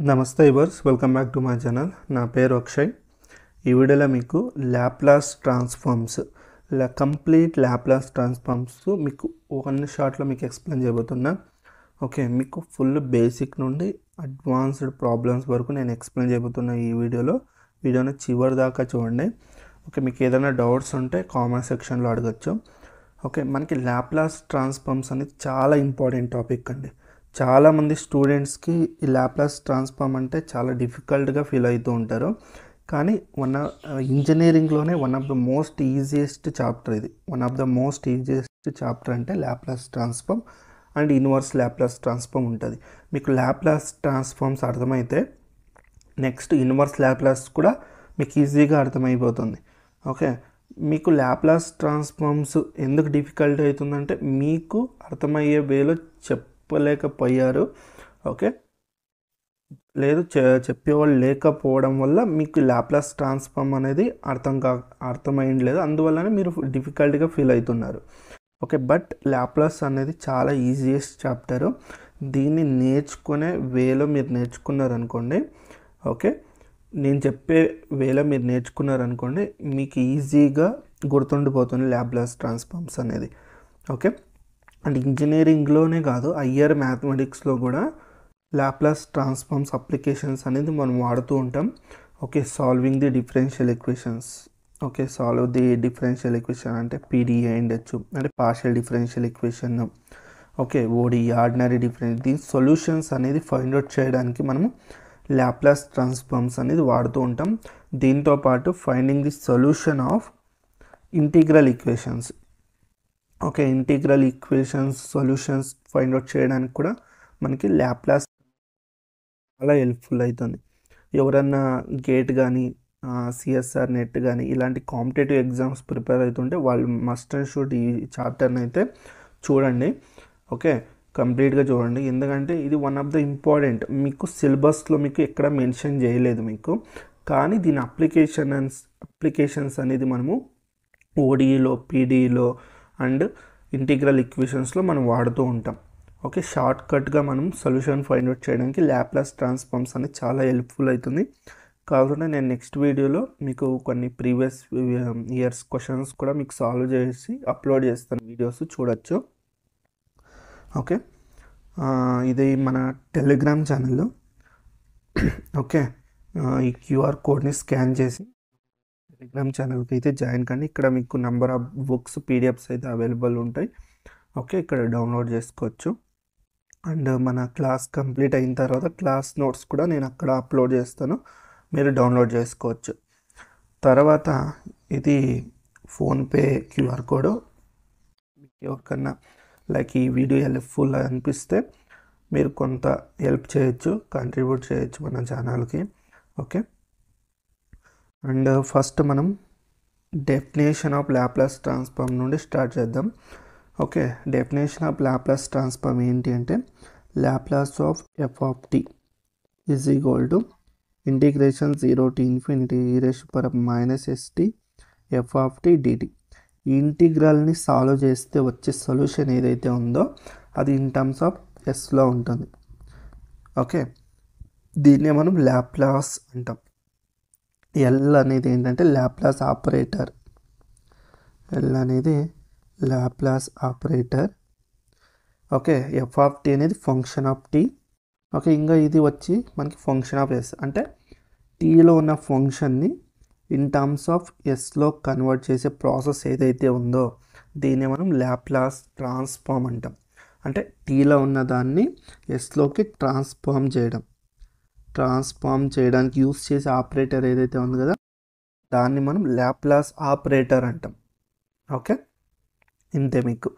నమస్తే వర్స్ welcome back to my channel. నా పేరు అక్షయ్. ఈ వీడియోలో మీకు Laplace transforms complete Laplace transforms మీకు వన్ షాట్లో మీకు ఎక్స్ప్లెయిన్ చేయబోతున్నా. ఓకే, మీకు ఫుల్ బేసిక్ నుండి అడ్వాన్స్డ్ ప్రాబ్లమ్స్ వరకు నేను ఎక్స్ప్లెయిన్ చేయబోతున్నా ఈ వీడియోని చివరి దాకా చూడండి. ఓకే, మీకు ఏదైనా డౌట్స్ ఉంటే కామెంట్ సెక్షన్లో అడగచ్చు. ఓకే, మనకి లాప్లాస్ ట్రాన్స్ఫార్మ్స్ అనేది చాలా ఇంపార్టెంట్ టాపిక్ అండి. చాలామంది స్టూడెంట్స్కి ఈ లాప్లాస్ ట్రాన్స్ఫార్మ్ అంటే చాలా డిఫికల్ట్గా ఫీల్ అవుతూ ఉంటారు. కానీ ఇంజనీరింగ్లోనే one of the most easiest chapter ఇది. One of the most easiest chapter అంటే Laplace transform and inverse Laplace transform ఉంటుంది. మీకు లాప్లాస్ ట్రాన్స్ఫార్మ్స్ అర్థమైతే నెక్స్ట్ ఇన్వర్స్ లాప్లాస్ కూడా మీకు ఈజీగా అర్థమైపోతుంది. ఓకే, మీకు లాప్లాస్ ట్రాన్స్ఫార్మ్స్ ఎందుకు డిఫికల్ట్ అవుతుందంటే మీకు అర్థమయ్యే వేలో చెప్పలేకపోయారు. ఓకే, లేదు చెప్పేవాళ్ళు లేకపోవడం వల్ల మీకు లాప్లాస్ ట్రాన్స్ఫార్మ్ అనేది అర్థమైంది లేదు, అందువల్లనే మీరు డిఫికల్ట్గా ఫీల్ అవుతున్నారు. ఓకే, బట్ లాప్లాస్ అనేది చాలా ఈజియెస్ట్ చాప్టరు. దీన్ని నేర్చుకునే వేలో మీరు నేర్చుకున్నారనుకోండి, ఓకే, నేను చెప్పే వేలో మీరు నేర్చుకున్నారనుకోండి, మీకు ఈజీగా గుర్తుండిపోతుంది లాప్లాస్ ట్రాన్స్ఫార్మ్స్ అనేది. ఓకే, అండ్ ఇంజనీరింగ్లోనే కాదు, హయ్యర్ మ్యాథమెటిక్స్లో కూడా లాప్లాస్ ట్రాన్స్ఫార్మ్స్ అప్లికేషన్స్ అనేది మనం వాడుతూ ఉంటాం. Okay, solving the differential equations. Okay, solve the differential equation అంటే పీడిఏ ఉండొచ్చు, అంటే పార్షియల్ డిఫరెన్షియల్ ఈక్వేషన్. ఓకే, ఓడి ఆర్డినరీ డిఫరెన్స్, దీని సొల్యూషన్స్ అనేది ఫైండ్ అవుట్ చేయడానికి మనము లాప్లాస్ ట్రాన్స్ఫార్మ్స్ అనేది వాడుతూ ఉంటాం. దీంతో పాటు finding the solution of integral equations. Okay, integral equations solutions find out చేయడానికి కూడా మనకి లాప్లాస్ చాలా హెల్ప్ఫుల్ అవుతుంది. ఎవరన్నా గేట్ కానీ సిఎస్ఆర్ నెట్ కానీ ఇలాంటి కాంపిటేటివ్ ఎగ్జామ్స్ ప్రిపేర్ అవుతుంటే వాళ్ళు మస్ట్ అండ్ షుడ్ ఈ చాప్టర్ని అయితే చూడండి. ఓకే, కంప్లీట్గా చూడండి, ఎందుకంటే ఇది వన్ ఆఫ్ ద ఇంపార్టెంట్. మీకు సిలబస్లో మీకు ఎక్కడ మెన్షన్ చేయలేదు మీకు, కానీ దీని అప్లికేషన్స్ అనేది మనము ఓడిఈలో, పీడిఈలో అండ్ ఇంటిగ్రల్ ఈక్వేషన్స్లో మనం వాడుతూ ఉంటాం. ఓకే, షార్ట్ కట్గా మనం సొల్యూషన్ ఫైండ్ అవుట్ చేయడానికి లాప్లాస్ ట్రాన్స్ఫార్మ్స్ అనేది చాలా హెల్ప్ఫుల్ అవుతుంది. కాకుండా నేను నెక్స్ట్ వీడియోలో మీకు కొన్ని ప్రీవియస్ ఇయర్స్ క్వశ్చన్స్ కూడా మీకు సాల్వ్ చేసి అప్లోడ్ చేస్తాను, వీడియోస్ చూడొచ్చు. ఓకే, ఇది మన టెలిగ్రామ్ ఛానల్లో. ఓకే, ఈ క్యూఆర్ కోడ్ని స్కాన్ చేసి టెలిగ్రామ్ ఛానల్కి అయితే జాయిన్ కండి. ఇక్కడ మీకు నెంబర్ ఆఫ్ బుక్స్ పీడిఎఫ్స్ అయితే అవైలబుల్ ఉంటాయి. ఓకే, ఇక్కడ డౌన్లోడ్ చేసుకోవచ్చు. అండ్ మన క్లాస్ కంప్లీట్ అయిన తర్వాత క్లాస్ నోట్స్ కూడా నేను అక్కడ అప్లోడ్ చేస్తాను, మీరు డౌన్లోడ్ చేసుకోవచ్చు. తర్వాత ఇది ఫోన్పే క్యూఆర్ కోడ్. మీకు ఎవరికన్నా లైక్ ఈ వీడియో హెల్ప్ఫుల్ అనిపిస్తే మీరు కొంత హెల్ప్ చేయొచ్చు, కంట్రిబ్యూట్ చేయొచ్చు మన ఛానల్కి. ఓకే, అండ్ ఫస్ట్ మనం డెఫినేషన్ ఆఫ్ లాప్లాస్ ట్రాన్స్ఫార్మ్ నుండి స్టార్ట్ చేద్దాం. Okay, definition of Laplace transform ఏంటి అంటే Laplace of F of T is equal to integration 0 to infinity e⁻st F of T DT. ఈ ఇంటిగ్రల్ని సాల్వ్ చేస్తే వచ్చే సొల్యూషన్ ఏదైతే ఉందో అది ఇన్ టర్మ్స్ ఆఫ్ ఎస్లో ఉంటుంది. ఓకే, దీన్నే మనం లాప్లాస్ అంటాం. ఎల్ అనేది ఏంటంటే లాప్లాస్ ఆపరేటర్. ఎల్ అనేది Laplace operator. Okay, F of T అనేది ఫంక్షన్ ఆఫ్ టీ. ఓకే, ఇంకా ఇది వచ్చి మనకి ఫంక్షన్ ఆఫ్ ఎస్, అంటే టీలో ఉన్న ఫంక్షన్ని ఇన్ టర్మ్స్ ఆఫ్ ఎస్లో కన్వర్ట్ చేసే ప్రాసెస్ ఏదైతే ఉందో దీన్ని మనం లాప్లాస్ ట్రాన్స్ఫార్మ్ అంటాం. అంటే టీలో ఉన్న దాన్ని ఎస్లోకి ట్రాన్స్ఫార్మ్ చేయడానికి యూస్ చేసే ఆపరేటర్ ఏదైతే ఉంది కదా దాన్ని మనం లాప్లాస్ ఆపరేటర్ అంటాం. ఓకే, ఇంతే, మీకు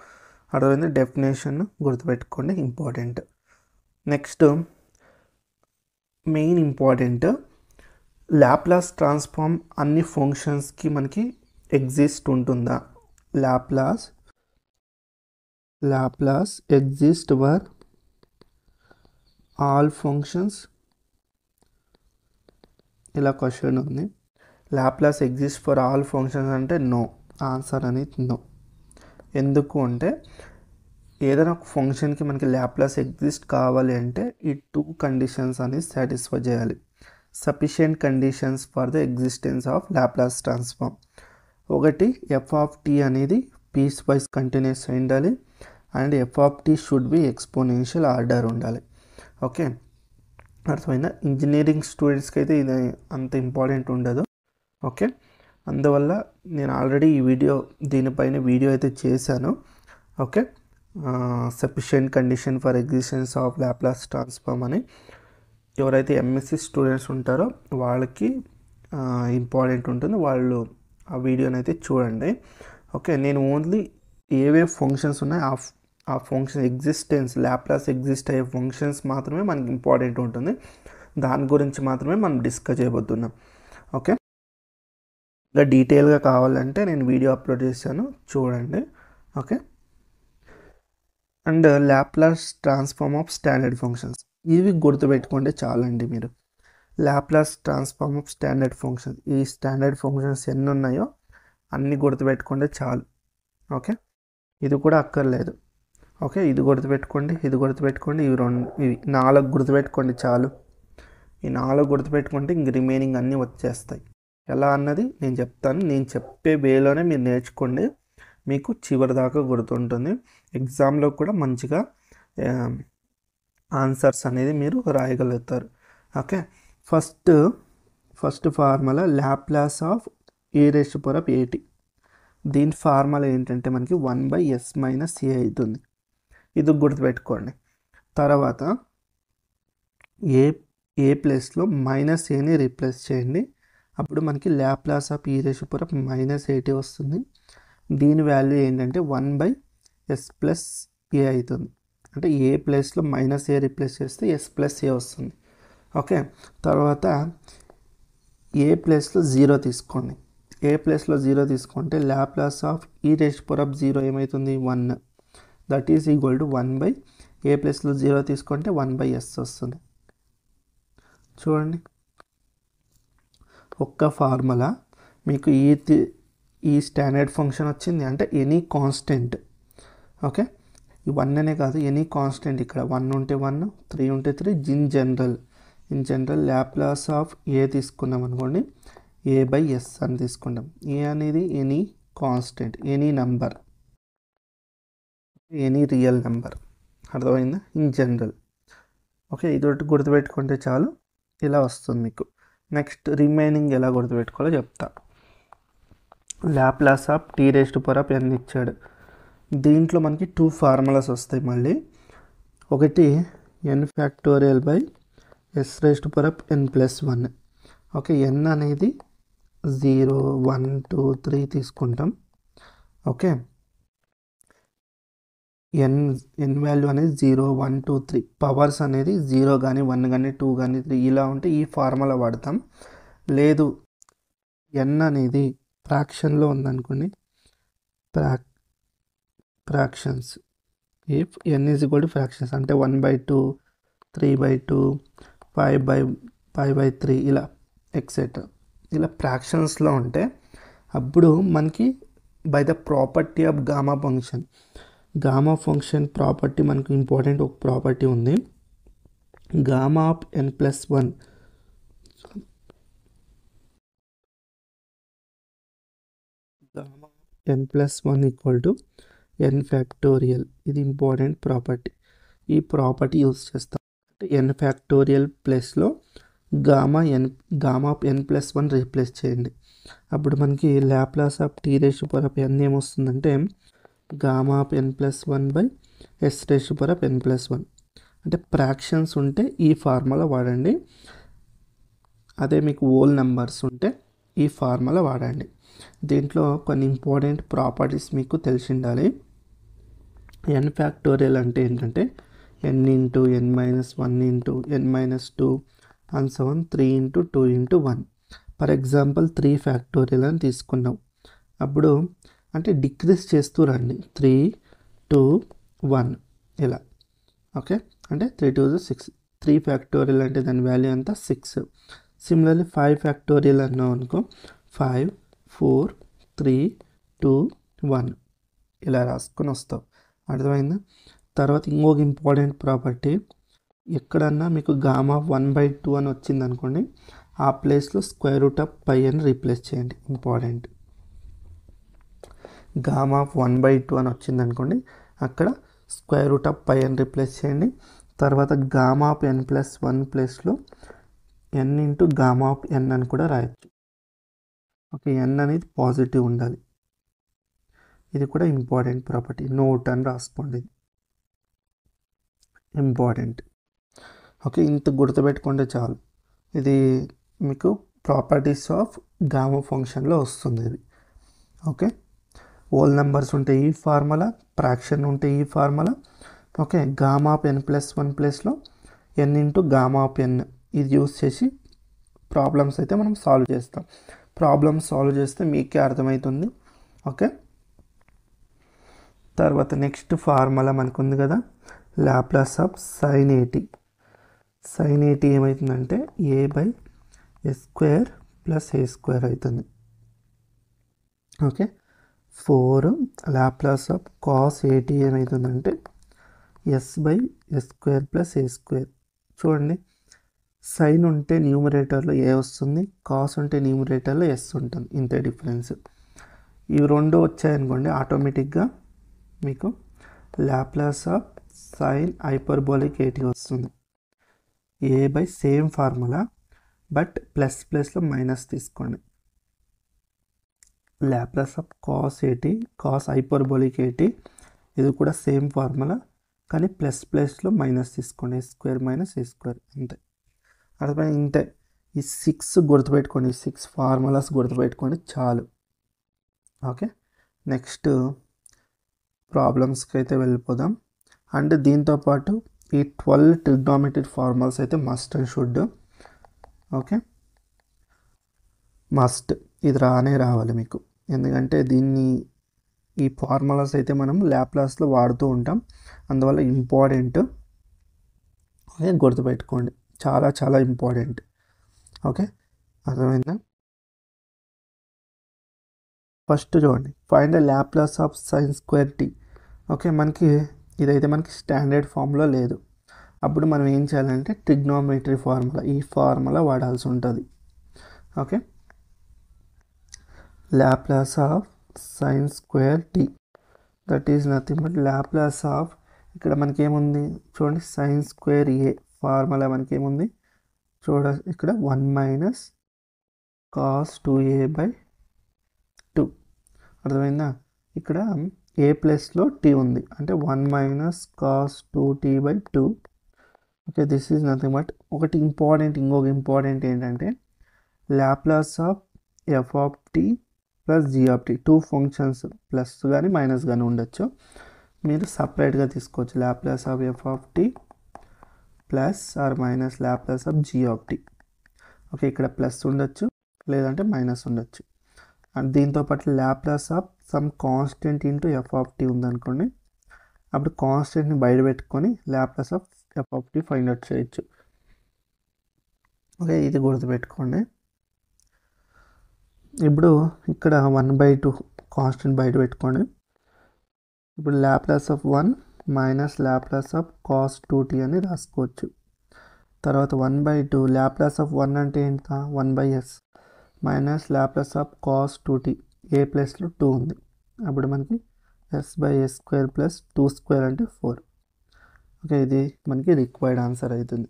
అర్థమైంది. డెఫినేషన్ గుర్తుపెట్టుకోండి, important. Next main important, Laplace transform అన్ని ఫంక్షన్స్కి మనకి ఎగ్జిస్ట్ ఉంటుందా? Laplace exist for all functions, ఇలా క్వశ్చన్ ఉంది. Laplace exist for all functions అంటే నో, ఆన్సర్ అనేది నో. ఎందుకు అంటే ఏదైనా ఒక ఫంక్షన్కి మనకి ల్యాప్లాస్ ఎగ్జిస్ట్ కావాలి అంటే ఈ 2 కండిషన్స్ అనేది సాటిస్ఫై చేయాలి. Sufficient conditions for the existence of Laplace transform. ఒకటి ఎఫ్ ఆఫ్ టీ అనేది పీస్ వైజ్ కంటిన్యూస్ ఉండాలి and F of T should be exponential order ఉండాలి. ఓకే, అర్థమైందా? ఇంజనీరింగ్ స్టూడెంట్స్కి అయితే ఇది అంత ఇంపార్టెంట్ ఉండదు. ఓకే, అందువల్ల నేను ఆల్రెడీ ఈ దీనిపైన వీడియో అయితే చేశాను. Okay, sufficient condition for existence of Laplace transform అని ఎవరైతే ఎంఎస్సి స్టూడెంట్స్ ఉంటారో వాళ్ళకి ఇంపార్టెంట్ ఉంటుంది, వాళ్ళు ఆ వీడియోని అయితే చూడండి. ఓకే, నేను ఓన్లీ ఏవే ఫంక్షన్స్ ఉన్నాయో ఆ ఫంక్షన్ ఎగ్జిస్టెన్స్ ల్యాప్లాస్ ఎగ్జిస్ట్ అయ్యే ఫంక్షన్స్ మాత్రమే మనకి ఇంపార్టెంట్ ఉంటుంది, దాని గురించి మాత్రమే మనం డిస్కస్ చేయబోతున్నాం. ఓకే, ఇంకా డీటెయిల్గా కావాలంటే నేను వీడియో అప్లోడ్ చేశాను, చూడండి. Okay, and Laplace transform of standard functions ఇవి గుర్తుపెట్టుకుంటే చాలండి. మీరు Laplace transform of standard functions, ఈ స్టాండర్డ్ ఫంక్షన్స్ ఎన్ని ఉన్నాయో అన్నీ గుర్తుపెట్టుకుంటే చాలు. ఓకే, ఇది కూడా అక్కర్లేదు. ఓకే, ఇది గుర్తుపెట్టుకోండి, ఇది గుర్తుపెట్టుకోండి, ఇవి 4 గుర్తుపెట్టుకోండి చాలు. ఈ 4 గుర్తుపెట్టుకుంటే ఇంక రిమైనింగ్ అన్నీ వచ్చేస్తాయి. ఎలా అన్నది నేను చెప్తాను, నేను చెప్పే వేలోనే మీరు నేర్చుకోండి, మీకు చివరి దాకా గుర్తుంటుంది. ఎగ్జామ్లో కూడా మంచిగా ఆన్సర్స్ అనేది మీరు రాయగలుగుతారు. Okay, first formula Laplace of e⁻at. దీని ఫార్ములా ఏంటంటే మనకి 1/s - a అవుతుంది, ఇది గుర్తుపెట్టుకోండి. తర్వాత ఏ ప్లేస్లో -aని రీప్లేస్ చేయండి, అప్పుడు మనకి ల్యాప్లాస్ ఆఫ్ e⁻at వస్తుంది. దీని వాల్యూ ఏంటంటే 1/s + a అవుతుంది. అంటే ఏ ప్లేస్లో -a రీప్లేస్ చేస్తే s + a వస్తుంది. ఓకే, తర్వాత ఏ ప్లేస్లో 0 తీసుకోండి. ఏ ప్లేస్లో 0 తీసుకుంటే ల్యాప్లాస్ ఆఫ్ e⁻0 ఏమవుతుంది? 1. దట్ ఈజ్ ఈక్వల్ టు 1/, ఏ ప్లేస్లో 0 తీసుకుంటే 1/s వస్తుంది. చూడండి, ఒక్క ఫార్ములా మీకు ఈ స్టాండర్డ్ ఫంక్షన్ వచ్చింది అంటే ఎనీ కాన్స్టెంట్. ఓకే, ఈ 1 అనే కాదు, ఎనీ కాన్స్టెంట్, ఇక్కడ 1 ఉంటే 1, 3 ఉంటే 3. In general Laplace of a తీసుకున్నాం అనుకోండి, a/s అని తీసుకుంటాం. ఏ అనేది any constant, any number, any real number. అర్థమైందా? In general. ఓకే, ఇది ఒకటి గుర్తుపెట్టుకుంటే చాలు, ఇలా వస్తుంది మీకు. నెక్స్ట్ రిమైనింగ్ ఎలా గుర్తుపెట్టుకోవాలో చెప్తా. ల్యాప్లాస్ ఆఫ్ t⁻n ఇచ్చాడు, దీంట్లో మనకి 2 ఫార్ములాస్ వస్తాయి మళ్ళీ. ఒకటి n⁻s⁻n+1. ఓకే, n అనేది 0, 1, 2, 3 తీసుకుంటాం. ఓకే, n వాల్యూ అనేది 0, 1, 2, 3. పవర్స్ అనేది 0 కానీ 1 కానీ 2 కానీ 3 ఇలా ఉంటే ఈ ఫార్ములా వాడతాం. లేదు n అనేది ఫ్రాక్షన్లో ఉందనుకోండి, fractions, if n is equal to fractions అంటే 1/2, 3/2, 5/3 ఇలా ఎక్సెట్రా, ఇలా ఫ్రాక్షన్స్లో ఉంటే అప్పుడు మనకి by the property of gamma function property మనకు ఇంపార్టెంట్ ఒక ప్రాపర్టీ ఉంది. Gamma of n+1 equal to n factorial. ఇది ఇంపార్టెంట్ ప్రాపర్టీ, ఈ ప్రాపర్టీ యూజ్ చేస్తాం. అంటే n ఫ్యాక్టోరియల్ ప్లస్లో గామా ఆఫ్ n+1 రీప్లేస్ చేయండి, అప్పుడు మనకి ల్యాప్లాస్ ఆఫ్ t⁻n ఏమొస్తుందంటే గామా ఆఫ్ n+1/s⁻n+1. అంటే ఫ్రాక్షన్స్ ఉంటే ఈ ఫార్ములా వాడండి, అదే మీకు హోల్ నెంబర్స్ ఉంటే ఈ ఫార్ములా వాడండి. దీంట్లో కొన్ని ఇంపార్టెంట్ ప్రాపర్టీస్ మీకు తెలిసి ఉండాలి. n ఫ్యాక్టోరియల్ అంటే ఏంటంటే n × n - 1 × n - 2 and so on, 3 × 2 × 1. For example 3 factorial అని తీసుకున్నాం, అప్పుడు అంటే డిక్రీజ్ చేస్తూ రండి, 3, 2, 1 ఇలా. ఓకే, అంటే 3 2 6. 3 ఫ్యాక్టోరియల్ అంటే దాని వాల్యూ ఎంత? 6. సిమిలర్లీ 5 ఫ్యాక్టోరియల్ అన్నాం అనుకో, 5, 4, 3, 2, 1 ఇలా రాసుకొని వస్తావు. అర్థమైందా? తర్వాత ఇంకొక ఇంపార్టెంట్ ప్రాపర్టీ, ఎక్కడన్నా మీకు గామా 1/2 అని వచ్చింది అనుకోండి, ఆ ప్లేస్లో √π అని రీప్లేస్ చేయండి. ఇంపార్టెంట్, గామా 1/2 అని వచ్చింది అనుకోండి, అక్కడ √π అని రీప్లేస్ చేయండి. తర్వాత గామా ఆఫ్ n+1 ప్లేస్లో n×Γ అని కూడా రాయొచ్చు. ఓకే, n అనేది పాజిటివ్ ఉండాలి. ఇది కూడా ఇంపార్టెంట్ ప్రాపర్టీ, నోట్ అని రాసుకోండి, ఇంపార్టెంట్. ఓకే, ఇంత గుర్తుపెట్టుకుంటే చాలు. ఇది మీకు ప్రాపర్టీస్ ఆఫ్ గామా ఫంక్షన్లో వస్తుంది ఇది. ఓకే, హోల్ నెంబర్స్ ఉంటే ఈ ఫార్ములా, ఫ్రాక్షన్ ఉంటే ఈ formula. Okay, gamma of n+1 ప్లేస్లో n×Γ ఇది యూస్ చేసి ప్రాబ్లమ్స్ అయితే మనం సాల్వ్ చేస్తాం. ప్రాబ్లమ్స్ సాల్వ్ చేస్తే మీకే అర్థమవుతుంది. ఓకే, తర్వాత నెక్స్ట్ ఫార్ములా మనకు ఉంది కదా, Laplace of sin AT. sin AT ఏమవుతుందంటే a/s² + a² అవుతుంది. Okay, 4 Laplace of cos AT ఏమవుతుందంటే s/s² + a². చూడండి, సైన్ ఉంటే న్యూమరేటర్లో ఏ వస్తుంది, కాస్ ఉంటే న్యూమరేటర్లో ఎస్ ఉంటుంది, ఇంతే డిఫరెన్స్. ఇవి రెండు వచ్చాయనుకోండి, ఆటోమేటిక్గా మీకు Laplace of sin hyperbolic AT వస్తుంది. సేమ్ ఫార్ములా, బట్ ప్లస్లో మైనస్ తీసుకోండి. Laplace of cos AT, cos hyperbolic AT, ఇది కూడా సేమ్ ఫార్ములా, కానీ ప్లస్లో మైనస్ తీసుకోండి, a² - a², అంతే. అర్థమైంది, ఇంతే. ఈ 6 గుర్తుపెట్టుకోండి, 6 ఫార్ములాస్ గుర్తుపెట్టుకోండి చాలు. ఓకే, నెక్స్ట్ ప్రాబ్లమ్స్కి అయితే వెళ్ళిపోదాం. అండ్ దీంతోపాటు ఈ 12 ట్రిగ్నోమెట్రిక్ ఫార్ములాస్ అయితే must and should. Okay, must, ఇది రావాలి మీకు, ఎందుకంటే ఈ ఫార్ములాస్ అయితే మనం లాప్లాస్లో వాడుతూ ఉంటాం, అందువల్ల ఇంపార్టెంట్. ఓకే, గుర్తుపెట్టుకోండి, చాలా చాలా ఇంపార్టెంట్. ఓకే, అర్థమైందా? ఫస్ట్ చూడండి, find the Laplace of sin²t. Okay, మనకి ఇదైతే మనకి స్టాండర్డ్ ఫామ్లో లేదు. అప్పుడు మనం ఏం చేయాలంటే ట్రిగ్నోమెట్రీ ఫార్ములా, ఈ ఫార్ములా వాడాల్సి ఉంటుంది. Okay, Laplace of sin²t, that is nothing but Laplace of, ఇక్కడ మనకేముంది చూడండి, sin²a ఫార్ములా మనకేముంది ఇక్కడ 1 - cos 2a/2. అర్థమైందా? ఇక్కడ a ప్లస్లో t ఉంది, అంటే 1 - cos 2t/2. Okay, this is nothing but ఇంకొక ఇంపార్టెంట్ ఏంటంటే Laplace of f(t) + g(t). 2 functions plus కానీ మైనస్ కానీ ఉండొచ్చు, మీరు సపరేట్గా తీసుకోవచ్చు. Laplace of f(t) ± Laplace of g(t). Okay, ఇక్కడ ప్లస్ ఉండొచ్చు, లేదంటే మైనస్ ఉండొచ్చు. అండ్ దీంతోపాటు Laplace of some constant f(t) ఉందనుకోండి, అప్పుడు కాన్స్టెంట్ని బయట పెట్టుకొని Laplace of f(t) find out చేయొచ్చు. ఓకే, ఇది గుర్తుపెట్టుకోండి. ఇప్పుడు ఇక్కడ 1/2 కాన్స్టెంట్ బయట పెట్టుకోండి. ఇప్పుడు Laplace of 1 - Laplace of cos 2t అని రాసుకోవచ్చు. తర్వాత 1/2 లాప్లాస్ ఆఫ్ 1 అంటే ఎంత, 1/s - Laplace of cos 2t, a ప్లస్లో 2 ఉంది, అప్పుడు మనకి s/s² + 2² అంటే 4. ఓకే, ఇది మనకి రిక్వైర్డ్ ఆన్సర్ అవుతుంది.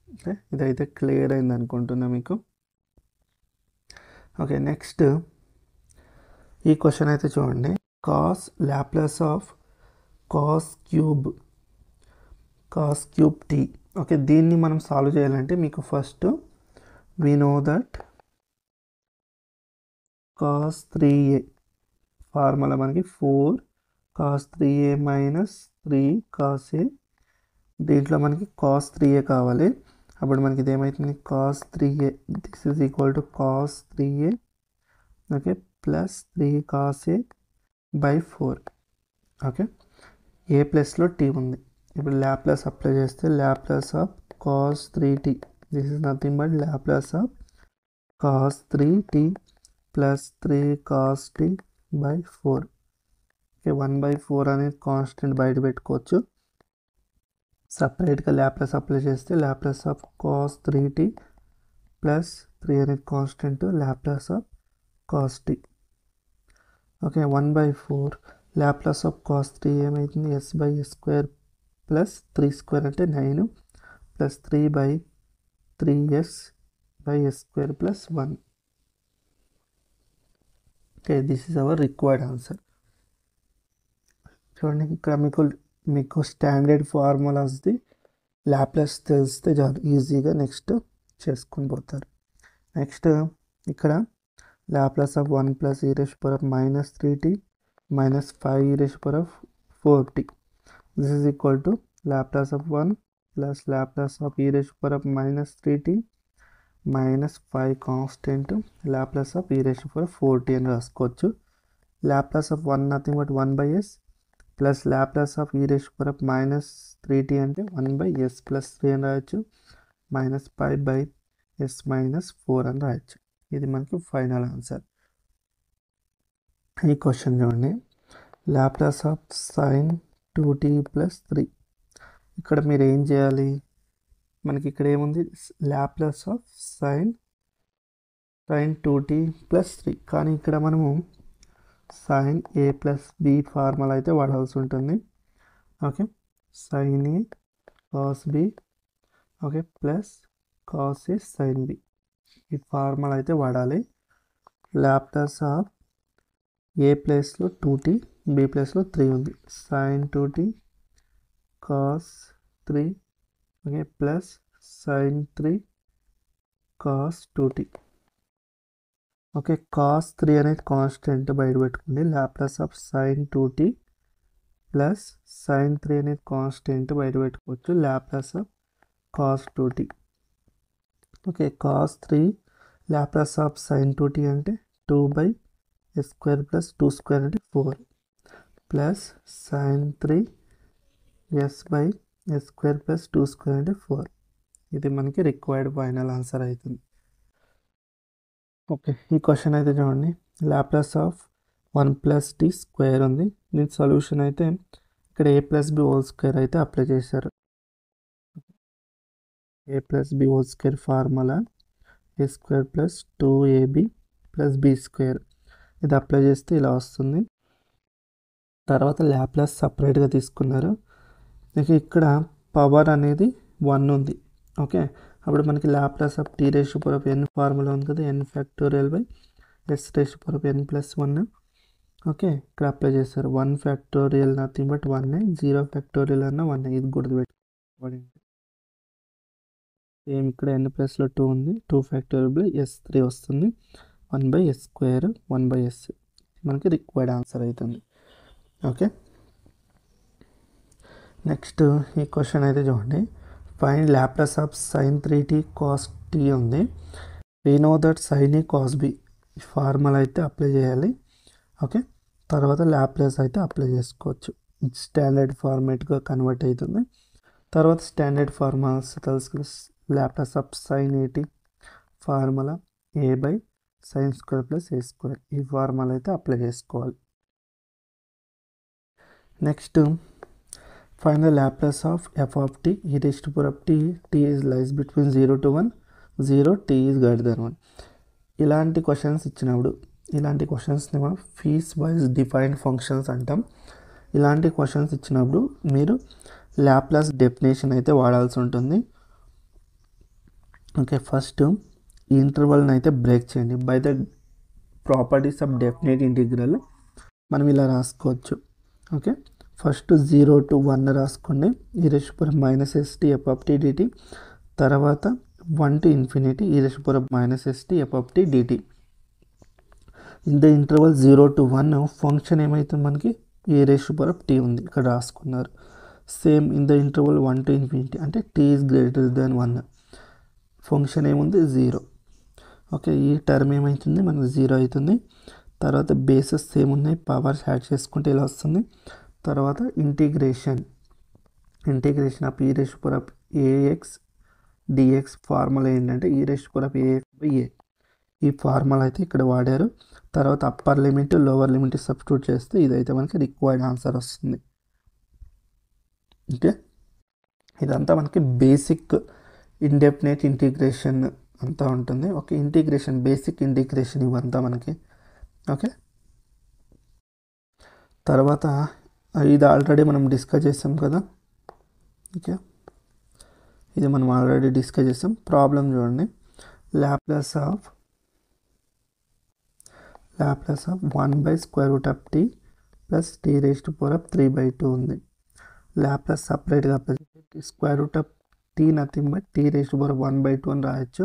ఓకే, ఇదైతే క్లియర్ అయింది అనుకుంటున్నా మీకు. ఓకే, నెక్స్ట్ ఈ క్వశ్చన్ అయితే చూడండి, Laplace of cos cube t. Okay, దీన్ని మనం సాల్వ్ చేయాలంటే మీకు first we know that cos 3a formula మనకి 4 cos 3a - 3 cos a. దీంట్లో మనకి cos 3a కావాలి, అప్పుడు మనకి ఇది ఏమవుతుంది, cos 3a, this is equal to cos 3a, okay, plus 3 cos a/4. Okay, a ప్లస్లో t ఉంది. ఇప్పుడు లాప్లాస్ అప్లై చేస్తే Laplace of cos 3t, this is nothing but Laplace of cos 3t + 3 cos t/4. Okay 1/4 అనేది constant బయట పెట్టుకోవచ్చు. సపరేట్గా Laplace apply చేస్తే Laplace of cos 3t plus 3 అనేది constant Laplace of cos t. Okay 1/4 Laplace of cos 3 ఏమవుతుంది s/s² plus 3² అంటే 9 plus 3/3s/s² plus 1. Okay this is our required answer. చూడండి ఇక్కడ మీకు స్టాండర్డ్ ఫార్ములాస్ది ల్యాప్లాస్ తెలిస్తే చాలు ఈజీగా నెక్స్ట్ చేసుకొని పోతారు. నెక్స్ట్ ఇక్కడ Laplace of 1 plus e⁻−3t minus 5e⁴t. This is equal to Laplace of 1 plus Laplace of e⁻−3t minus 5 constant Laplace of e⁴t అని రాసుకోవచ్చు. Laplace of 1 nothing but 1/s plus Laplace of e⁻−3t అంటే 1/s plus 3 అని రాయొచ్చు, minus 5/s-4 అని రాయొచ్చు. ఇది మనకి final answer. ఈ క్వశ్చన్ చూడండి, Laplace of sin 2t plus 3. ఇక్కడ మీరు ఏం చేయాలి, మనకి ఇక్కడ ఏముంది Laplace of sin 2t plus 3, కానీ ఇక్కడ మనము sin a plus b formula అయితే వాడాల్సి ఉంటుంది. Okay sin a cos b okay plus cos a sin b ఈ ఫార్ములా అయితే వాడాలి. ల్యాప్లాస్ ఆఫ్ a ప్లేస్లో 2t b ప్లేస్లో 3 ఉంది. sin 2t cos 3 okay plus sin 3 cos 2t. Okay cos 3 అనేది కాన్స్టెంట్ బయట పెట్టుకోండి. Laplace of sin 2t plus sin 3 అనేది కాన్స్టెంట్ బయట పెట్టుకోవచ్చు. Laplace of cos 2t. Okay cos 3 Laplace of sin 2t అంటే 2/s² ప్లస్ 2² అంటే 4 ప్లస్ sin 3 s/s² ప్లస్ 2² అంటే 4. ఇది మనకి రిక్వైర్డ్ ఫైనల్ ఆన్సర్ అవుతుంది. ఓకే ఈ క్వశ్చన్ అయితే చూడండి, Laplace of 1 plus t square ఉంది. దీని సొల్యూషన్ అయితే ఇక్కడ a plus b whole square అయితే అప్లై చేశారు. a plus b whole square formula a² plus 2ab plus b². ఇది అప్లై చేస్తే ఇలా వస్తుంది. తర్వాత ల్యాప్లాస్ సపరేట్గా తీసుకున్నారు. ఇక్కడ పవర్ అనేది 1 ఉంది. ఓకే అప్పుడు మనకి ల్యాప్లాస్ ఆఫ్ t⁴n ఫార్ములా ఉంది కదా, n⁴s⁴n+1. ఓకే ఇక్కడ అప్లై చేస్తారు. 1 ఫ్యాక్టోరియల్ నథింగ్ బట్ 1, 0 ఫ్యాక్టోరియల్ అన్న 1. ఇది గుర్తుపెట్టుకోండి. సేమ్ ఇక్కడ n+లో 2 ఉంది, 2 ఫ్యాక్టోరియల్ s3 వస్తుంది. 1/s² 1/s మనకి రిక్వైర్డ్ ఆన్సర్ అవుతుంది. ఓకే నెక్స్ట్ ఈ క్వశ్చన్ అయితే చూడండి, find Laplace of sin 3t cos t ఉంది. We know that sin a cos b ఈ ఫార్ములా అయితే అప్లై చేయాలి. ఓకే తర్వాత ల్యాప్లాస్ అయితే అప్లై చేసుకోవచ్చు. స్టాండర్డ్ ఫార్మేట్గా కన్వర్ట్ అవుతుంది. తర్వాత స్టాండర్డ్ ఫార్ములాస్ తెలుసు, Laplace of sin at formula a/sin² plus a². ఈ ఫార్ములా అయితే అప్లై చేసుకోవాలి. Next find the Laplace of f of t e⁻t. t is lies between 0 to 1, 0 t is greater than 1. ఇలాంటి questions ఇచ్చినప్పుడు, ఇలాంటి క్వశ్చన్స్ని మనం piece wise defined functions అంటాం. ఇలాంటి క్వశ్చన్స్ ఇచ్చినప్పుడు మీరు ల్యాప్లాస్ డెఫినేషన్ అయితే వాడాల్సి ఉంటుంది. ఓకే ఫస్ట్ ఈ ఇంటర్వల్ని అయితే బ్రేక్ చేయండి. By the properties of definite integral మనం ఇలా రాసుకోవచ్చు. ఓకే ఫస్ట్ 0 to 1 రాసుకోండి, e⁻−st f of t dt. తర్వాత 1 to infinity e⁻−st f of t dt. In the interval 0 to 1 function ఏమవుతుంది మనకి e⁻t ఉంది, ఇక్కడ రాసుకున్నారు. Same in the interval 1 to infinity అంటే t is greater than 1 function ఏముంది 0. Okay ఈ టర్మ్ ఏమవుతుంది మనకి 0 అవుతుంది. తర్వాత బేసెస్ సేమ్ ఉన్నాయి, పవర్స్ యాడ్ చేసుకుంటే ఇలా వస్తుంది. తర్వాత integration of e⁻ax dx formula ఏంటంటే e⁻ax/a. ఈ ఫార్ములా అయితే ఇక్కడ వాడారు. తర్వాత upper limit lower limit substitute చేస్తే ఇదైతే మనకి రిక్వైర్డ్ ఆన్సర్ వస్తుంది. ఓకే, ఇదంతా మనకి బేసిక్ ఇండెఫినెట్ ఇంటిగ్రేషన్ అంతా ఉంటుంది. ఓకే, ఇంటిగ్రేషన్ బేసిక్ ఇంటిగ్రేషన్ ఇవంతా మనకి. ఓకే, తర్వాత ఇది ఆల్రెడీ మనం డిస్కస్ చేసాం కదా. ఓకే, ఇది మనం ఆల్రెడీ డిస్కస్ చేసాం. ప్రాబ్లం చూడండి, Laplace of 1/√t plus t⁻³ ఉంది. లాప్లాస్ సపరేట్గా √t నథింగ్ బట్ t⁻1/2 అని రాయొచ్చు.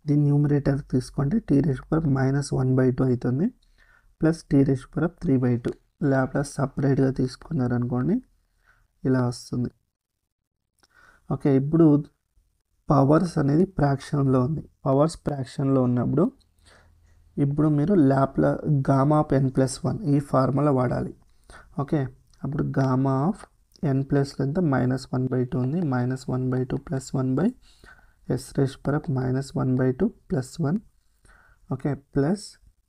దీన్ని న్యూమరేటర్ తీసుకోండి, t⁻−1/2 అవుతుంది ప్లస్ t⁻³ లాప్లాస్ సపరేట్గా తీసుకున్నారనుకోండి ఇలా వస్తుంది. ఓకే, ఇప్పుడు పవర్స్ అనేది ఫ్రాక్షన్లో ఉంది. పవర్స్ ఫ్రాక్షన్లో ఉన్నప్పుడు ఇప్పుడు మీరు గామా ఆఫ్ n+1 ఈ ఫార్ములా వాడాలి. ఓకే, అప్పుడు గామా ఆఫ్ n+ ఎంత -1/2 ఉంది. -1/2 + 1/s⁻−1/2 + 1. Okay, plus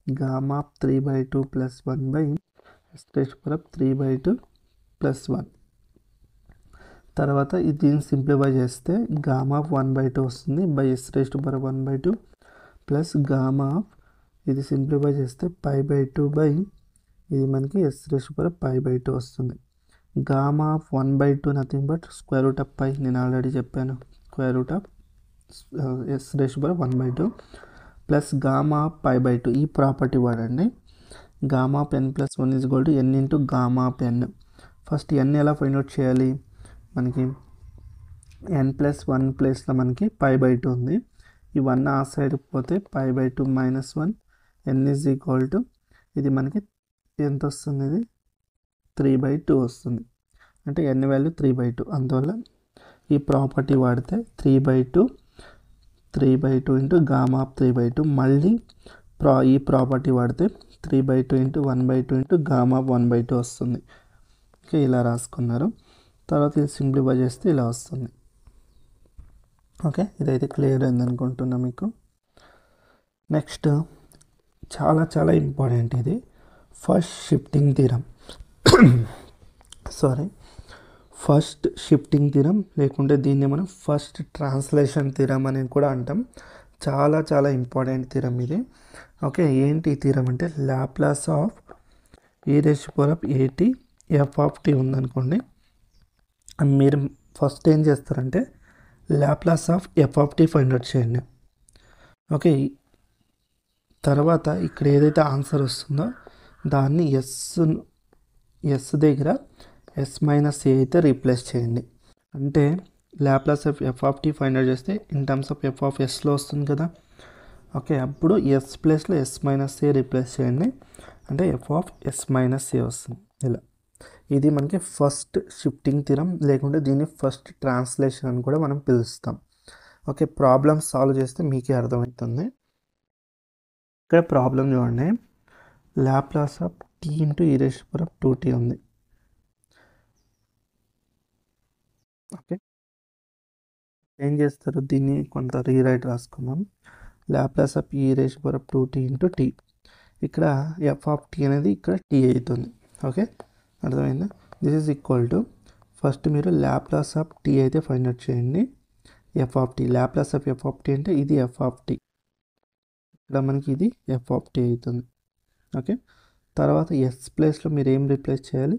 gamma of 3/2 + 1/s⁻³ + 1. తర్వాత దీన్ని సింప్లిఫై చేస్తే గామా ఆఫ్ 1/2 వస్తుంది s⁻1/2 ప్లస్ గామా ఆఫ్ ఇది సింప్లిఫై చేస్తే π/2 ఇది మనకి s⁻π/2 వస్తుంది. గామా ఆఫ్ 1/2 నథింగ్ బట్ √π, నేను ఆల్రెడీ చెప్పాను, s⁻1/2 ప్లస్ గామా ఆఫ్ π/2 ఈ ప్రాపర్టీ వాడండి. Gamma of n+1 = n into gamma of n. First n ఎలా ఫైండ్ అవుట్ చేయాలి, మనకి n+1 ప్లేస్లో మనకి π/2 ఉంది. ఈ 1 ఆ సైడ్ పోతే π/2 - 1 n = ఇది మనకి ఎంత వస్తుంది, ఇది 3/2 వస్తుంది. అంటే n వాల్యూ 3/2. అందువల్ల ఈ ప్రాపర్టీ వాడితే 3/2 ఇంటూ గామా ఆఫ్ 3/2, మళ్ళీ ఈ ప్రాపర్టీ వాడితే 3/2 ఇంటూ 1/2 ఇంటూ గామా ఆఫ్ 1/2 వస్తుంది. ఓకే, ఇలా రాసుకున్నారు. తర్వాత ఇది సింప్లిఫై చేస్తే ఇలా వస్తుంది. ఓకే, ఇదైతే క్లియర్ అయింది అనుకుంటున్నా మీకు. నెక్స్ట్ చాలా చాలా ఇంపార్టెంట్, ఇది first shifting theorem. First shifting theorem లేకుంటే దీన్ని మనం ఫస్ట్ ట్రాన్స్లేషన్ థీరం అని కూడా అంటాం. చాలా చాలా ఇంపార్టెంట్ థీరం ఇది. ఓకే, ఏంటి థీరం అంటే లాప్లాస్ ఆఫ్ e⁻at f ఉందనుకోండి, మీరు ఫస్ట్ ఏం చేస్తారంటే Laplace of f find out చేయండి. ఓకే, తర్వాత ఇక్కడ ఏదైతే ఆన్సర్ వస్తుందో దాన్ని ఎస్ దగ్గర s-a అయితే రీప్లేస్ చేయండి. అంటే Laplace of f find out చేస్తే ఇన్ టర్మ్స్ ఆఫ్ f(s)లో వస్తుంది కదా. ఓకే, అప్పుడు s ప్లేస్లో s-a రీప్లేస్ చేయండి, అంటే f(s-a) వస్తుంది. ఇలా ఇది మనకి ఫస్ట్ షిఫ్టింగ్ థీరం, లేకుంటే దీన్ని ఫస్ట్ ట్రాన్స్లేషన్ అని కూడా మనం పిలుస్తాం. ఓకే, ప్రాబ్లమ్ సాల్వ్ చేస్తే మీకే అర్థమవుతుంది. ఇక్కడ ప్రాబ్లం చూడండి, Laplace of t into e⁻²t ఉంది. ఓకే, ఏం చేస్తారు, దీన్ని కొంత రీరైట్ రాసుకుందాం. Laplace of e⁻²t into t, ఇక్కడ f అనేది ఇక్కడ t అవుతుంది. ఓకే, అర్థమైందా. This is equal to, first మీరు లాప్లాస్ ఆఫ్ t అయితే ఫైండ్ అవుట్ చేయండి. లాప్లాస్ ఆఫ్ f అంటే ఇది f, ఇక్కడ మనకి ఇది f అవుతుంది. ఓకే, తర్వాత s ప్లేస్లో మీరు ఏం రీప్లేస్ చేయాలి,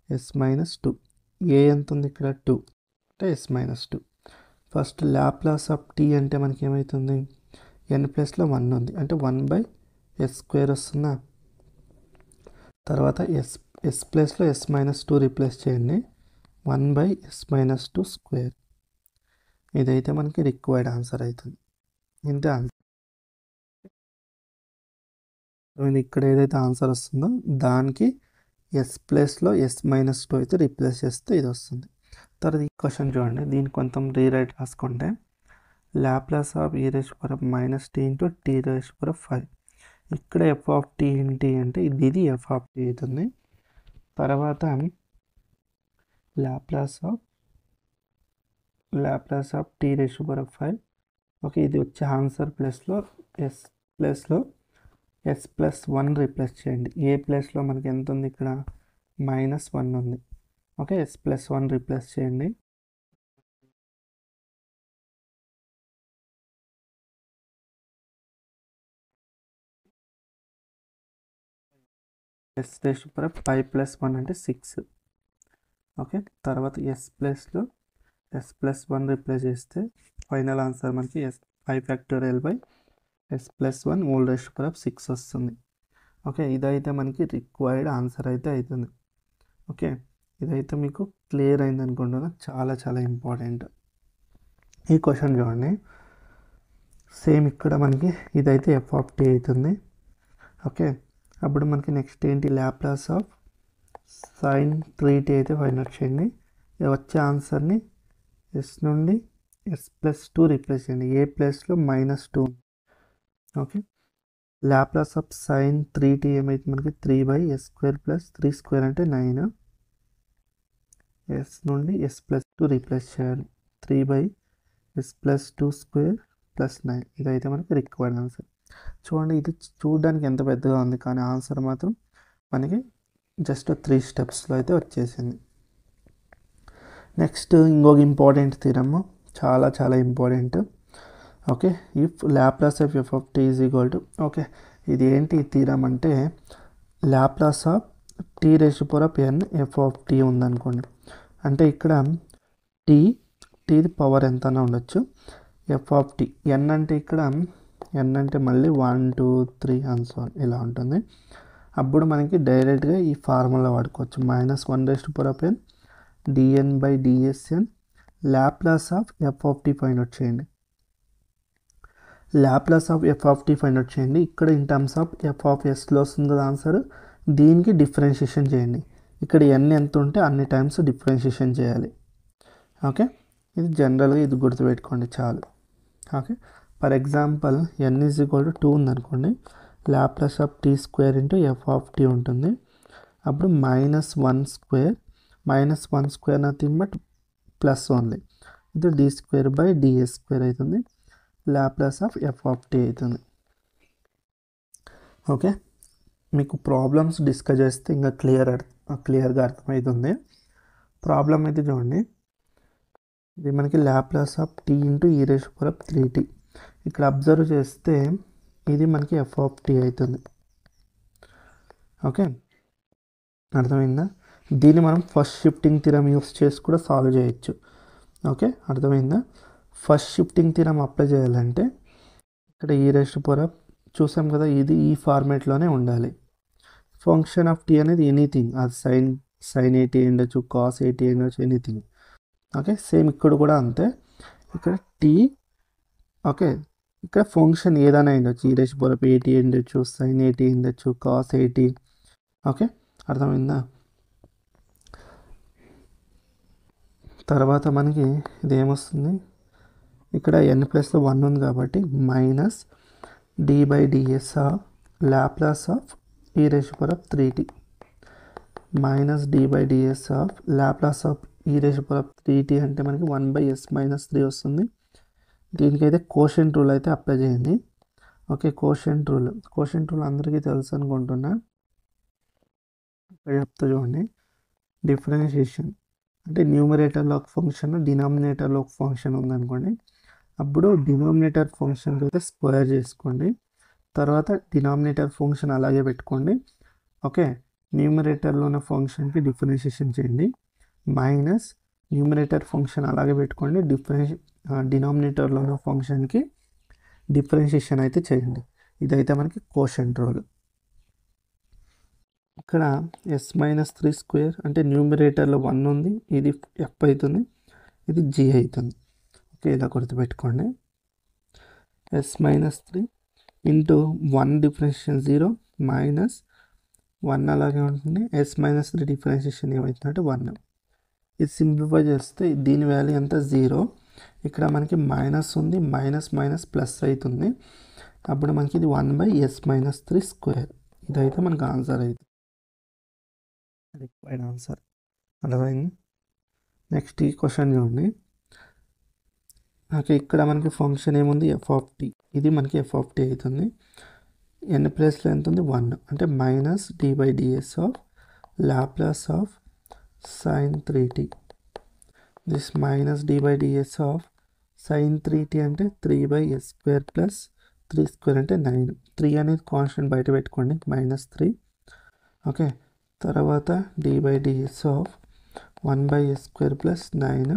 s-2. a ఎంత ఉంది ఇక్కడ 2, అంటే s-2. First Laplace of t అంటే మనకి ఏమవుతుంది, n ప్లేస్లో 1 ఉంది, అంటే 1/s² వస్తుందా. తర్వాత s ప్లేస్లో s-2 రీప్లేస్ చేయండి, 1/s-2². ఇదైతే మనకి రిక్వైర్డ్ ఆన్సర్ అవుతుంది. ఇంతే ఆన్సర్. ఇక్కడ ఏదైతే ఆన్సర్ వస్తుందో దానికి s ప్లేస్లో s-2 అయితే రీప్లేస్ చేస్తే ఇది వస్తుంది. తర్వాత ఈ క్వశ్చన్ చూడండి, దీన్ని కొంచెం రీరైట్ రాసుకుంటే Laplace of e⁻−t into t⁵. ఇక్కడ f ఏంటి అంటే ఇది f అవుతుంది. తర్వాత లాప్లాస్ ఆఫ్ t⁵. ఓకే, ఇది వచ్చే ఆన్సర్ ప్లేస్లో s ప్లేస్లో s+1 రీప్లేస్ చేయండి. ఏ ప్లేస్లో మనకి ఎంత ఉంది ఇక్కడ -1 ఉంది. ఓకే, s+1 రీప్లేస్ చేయండి. s⁵ అంటే 6. ఓకే, తర్వాత s ప్లేస్లో s+1 రీప్లేస్ చేస్తే ఫైనల్ ఆన్సర్ మనకి 5s+1 వస్తుంది. ఓకే, ఇదైతే మనకి రిక్వైర్డ్ ఆన్సర్ అయితే అవుతుంది. ఓకే, ఇదైతే మీకు క్లియర్ అయింది అనుకుంటున్నా. చాలా చాలా ఇంపార్టెంట్ ఈ క్వశ్చన్. చూడండి, సేమ్ ఇక్కడ మనకి ఇదైతే f(t) అవుతుంది. ఓకే, అప్పుడు మనకి నెక్స్ట్ ఏంటి, లాప్లాస్ ఆఫ్ sin 3t అయితే ఫైండ్ అవుట్ చేయండి. వచ్చే ఆన్సర్ని s నుండి s+2 రీప్లేస్ చేయండి. ఏ ప్లేస్లో -2. Okay, Laplace of sin 3t ఏమైతే మనకి 3/s² + 3² అంటే 9. s నుండి s+2 రీప్లేస్ చేయాలి. 3/s+2² + 9. ఇదైతే మనకి రిక్వైర్డ్ ఆన్సర్. చూడండి, ఇది చూడడానికి ఎంత పెద్దగా ఉంది, కానీ ఆన్సర్ మాత్రం మనకి జస్ట్ 3 స్టెప్స్లో అయితే వచ్చేసింది. నెక్స్ట్ ఇంకొక ఇంపార్టెంట్ థీరమ్, చాలా చాలా important. Okay, if Laplace of f(t) = okay, ఇది ఏంటి థీరమ్ అంటే, లాప్లాస్ ఆఫ్ t⁴n f(t) ఉందనుకోండి. అంటే ఇక్కడ టీ పవర్ ఎంతనా ఉండొచ్చు. f(t) n అంటే ఇక్కడ n అంటే మళ్ళీ 1 2 3 అండ్ సో ఇలా ఉంటుంది. అప్పుడు మనకి డైరెక్ట్గా ఈ ఫార్ములా వాడుకోవచ్చు. -1n dn/dsn Laplace of f(t) find out చేయండి. Laplace of f(t) find out చేయండి. ఇక్కడ ఇన్ టర్మ్స్ ఆఫ్ f(s)లో వస్తుంది కదా ఆన్సర్. దీనికి డిఫరెన్షియేషన్ చేయండి. ఇక్కడ n ఎంత ఉంటే అన్ని టైమ్స్ డిఫరెన్షియేషన్ చేయాలి. ఓకే, ఇది జనరల్గా ఇది గుర్తుపెట్టుకోండి చాలు. ఓకే, ఫర్ ఎగ్జాంపుల్ n = 2 ఉందనుకోండి. లాప్లాస్ ఆఫ్ t² × f(t) ఉంటుంది. అప్పుడు -1² నథింగ్ బట్ ప్లస్ ఓన్లీ. ఇది d²/ds² అవుతుంది. లాప్లాస్ ఆఫ్ f(t) అవుతుంది. ఓకే, మీకు ప్రాబ్లమ్స్ డిస్కస్ చేస్తే ఇంకా క్లియర్గా అర్థమవుతుంది. ప్రాబ్లం అయితే చూడండి, ఇది మనకి లాప్లాస్ ఆఫ్ t × e⁴3t. ఇక్కడ అబ్జర్వ్ చేస్తే ఇది మనకి f(t) అవుతుంది. ఓకే, అర్థమైందా? దీన్ని మనం ఫస్ట్ షిఫ్టింగ్ థీరమ్ యూస్ చేసి కూడా సాల్వ్ చేయొచ్చు. ఓకే, అర్థమైందా? ఫస్ట్ షిఫ్టింగ్ థీరమ్ అప్లై చేయాలంటే ఇక్కడ e⁴ చూసాం కదా, ఇది ఈ ఫార్మేట్లోనే ఉండాలి. ఫంక్షన్ ఆఫ్ t అనేది ఎనీథింగ్, అది sin 80 ఉండొచ్చు, cos 80 ఉండొచ్చు, ఎనీథింగ్. ఓకే, సేమ్ ఇక్కడ కూడా అంతే. ఇక్కడ t, ఓకే, ఇక్కడ ఫంక్షన్ ఏదైనా ఉండొచ్చు. e⁻80 ఉండొచ్చు, sin 80 ఉండొచ్చు, cos 80. ఓకే, అర్థమైందా? తర్వాత మనకి ఇది ఏమొస్తుంది, ఇక్కడ n+1 ఉంది కాబట్టి -d/ds of Laplace of e⁻3t. -d/ds of Laplace of e⁻3t అంటే మనకి 1/s-3 వస్తుంది. దీనికైతే కోషెంట్ రూల్ అయితే అప్లై చేయండి. ఓకే, కోషెంట్ రూల్ అందరికీ తెలుసు అనుకుంటున్నా. ఇక్కడ చెప్తా చూడండి, డిఫరెన్షియేషన్ అంటే న్యూమరేటర్లో ఒక ఫంక్షన్, డినామినేటర్లో ఒక ఫంక్షన్ ఉందనుకోండి. అప్పుడు డినామినేటర్ ఫంక్షన్కి అయితే స్క్వేర్ చేసుకోండి. తర్వాత డినామినేటర్ ఫంక్షన్ అలాగే పెట్టుకోండి. ఓకే, న్యూమరేటర్లో ఉన్న ఫంక్షన్కి డిఫరెన్షియేషన్ చేయండి. మైనస్ న్యూమరేటర్ ఫంక్షన్ అలాగే పెట్టుకోండి. డినామినేటర్లో ఉన్న ఫంక్షన్కి డిఫరెన్షియేషన్ అయితే చేయండి. ఇదైతే మనకి కోషెంట్ రూల్. ఇక్కడ s-3² అంటే న్యూమరేటర్లో 1 ఉంది, ఇది f అవుతుంది, ఇది g అవుతుంది. ఓకే, ఇలా గుర్తుపెట్టుకోండి. s-3 ఇంటూ 1 డిఫరెన్షియేషన్ 0 -1 అలాగే ఉంటుంది. s-3 డిఫరెన్షియేషన్ ఏమవుతుందంటే 1. ఇది సింప్లిఫై చేస్తే దీని వాల్యూ ఎంత 0. ఇక్కడ మనకి మైనస్ ఉంది, మైనస్ ప్లస్ అవుతుంది. అప్పుడు మనకి ఇది 1/s-3². ఇదైతే మనకు ఆన్సర్ అవుతుంది, రిక్వైర్డ్ ఆన్సర్. అర్థమైంది? నెక్స్ట్ ఈ క్వశ్చన్ చూడండి. ఓకే, ఇక్కడ మనకి ఫంక్షన్ ఏముంది, f(t). ఇది మనకి f(t) అవుతుంది. n ప్లేస్లో ఎంత ఉంది 1 అంటే minus dy ds of Laplace of sin 3t. This minus dy ds of sin 3t అంటే 3/s² ప్లస్ 3² అంటే 9. 3 అనేది కాన్స్టెంట్ బయట పెట్టుకోండి -3. ఓకే, తర్వాత dy ds of 1/s² plus 9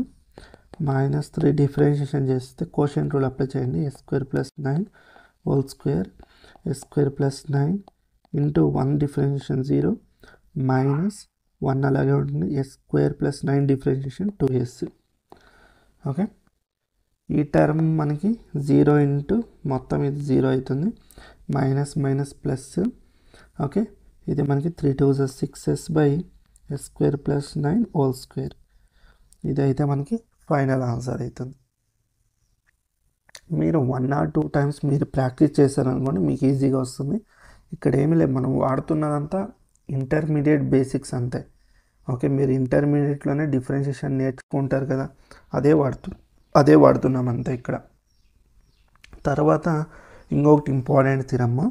-3 differentiation చేస్తే కోషెంట్ రూల్ అప్లై చేయండి. s² plus 9 whole square s² plus 9 into 1 differentiation 0 minus 1 అలాగే ఉంటుంది. s² plus 9 differentiation 2s. Okay, ఈ టర్మ్ మనకి 0 ఇంటూ మొత్తం ఇది 0 అవుతుంది. Minus minus plus. ఓకే, ఇది మనకి 3 2 6s by s² plus 9 whole square. ఇదైతే మనకి ఫైనల్ ఆన్సర్ అవుతుంది. మీరు 1 or 2 టైమ్స్ మీరు ప్రాక్టీస్ చేశారనుకోండి మీకు ఈజీగా వస్తుంది. ఇక్కడ ఏమీ లేదు, మనం వాడుతున్నదంతా ఇంటర్మీడియట్ బేసిక్స్ అంతే. ఓకే, మీరు ఇంటర్మీడియట్లోనే డిఫరెన్షియేషన్ నేర్చుకుంటారు కదా, అదే వాడుతున్నాం అంతే ఇక్కడ. తర్వాత ఇంకొకటి ఇంపార్టెంట్ థిరమ్.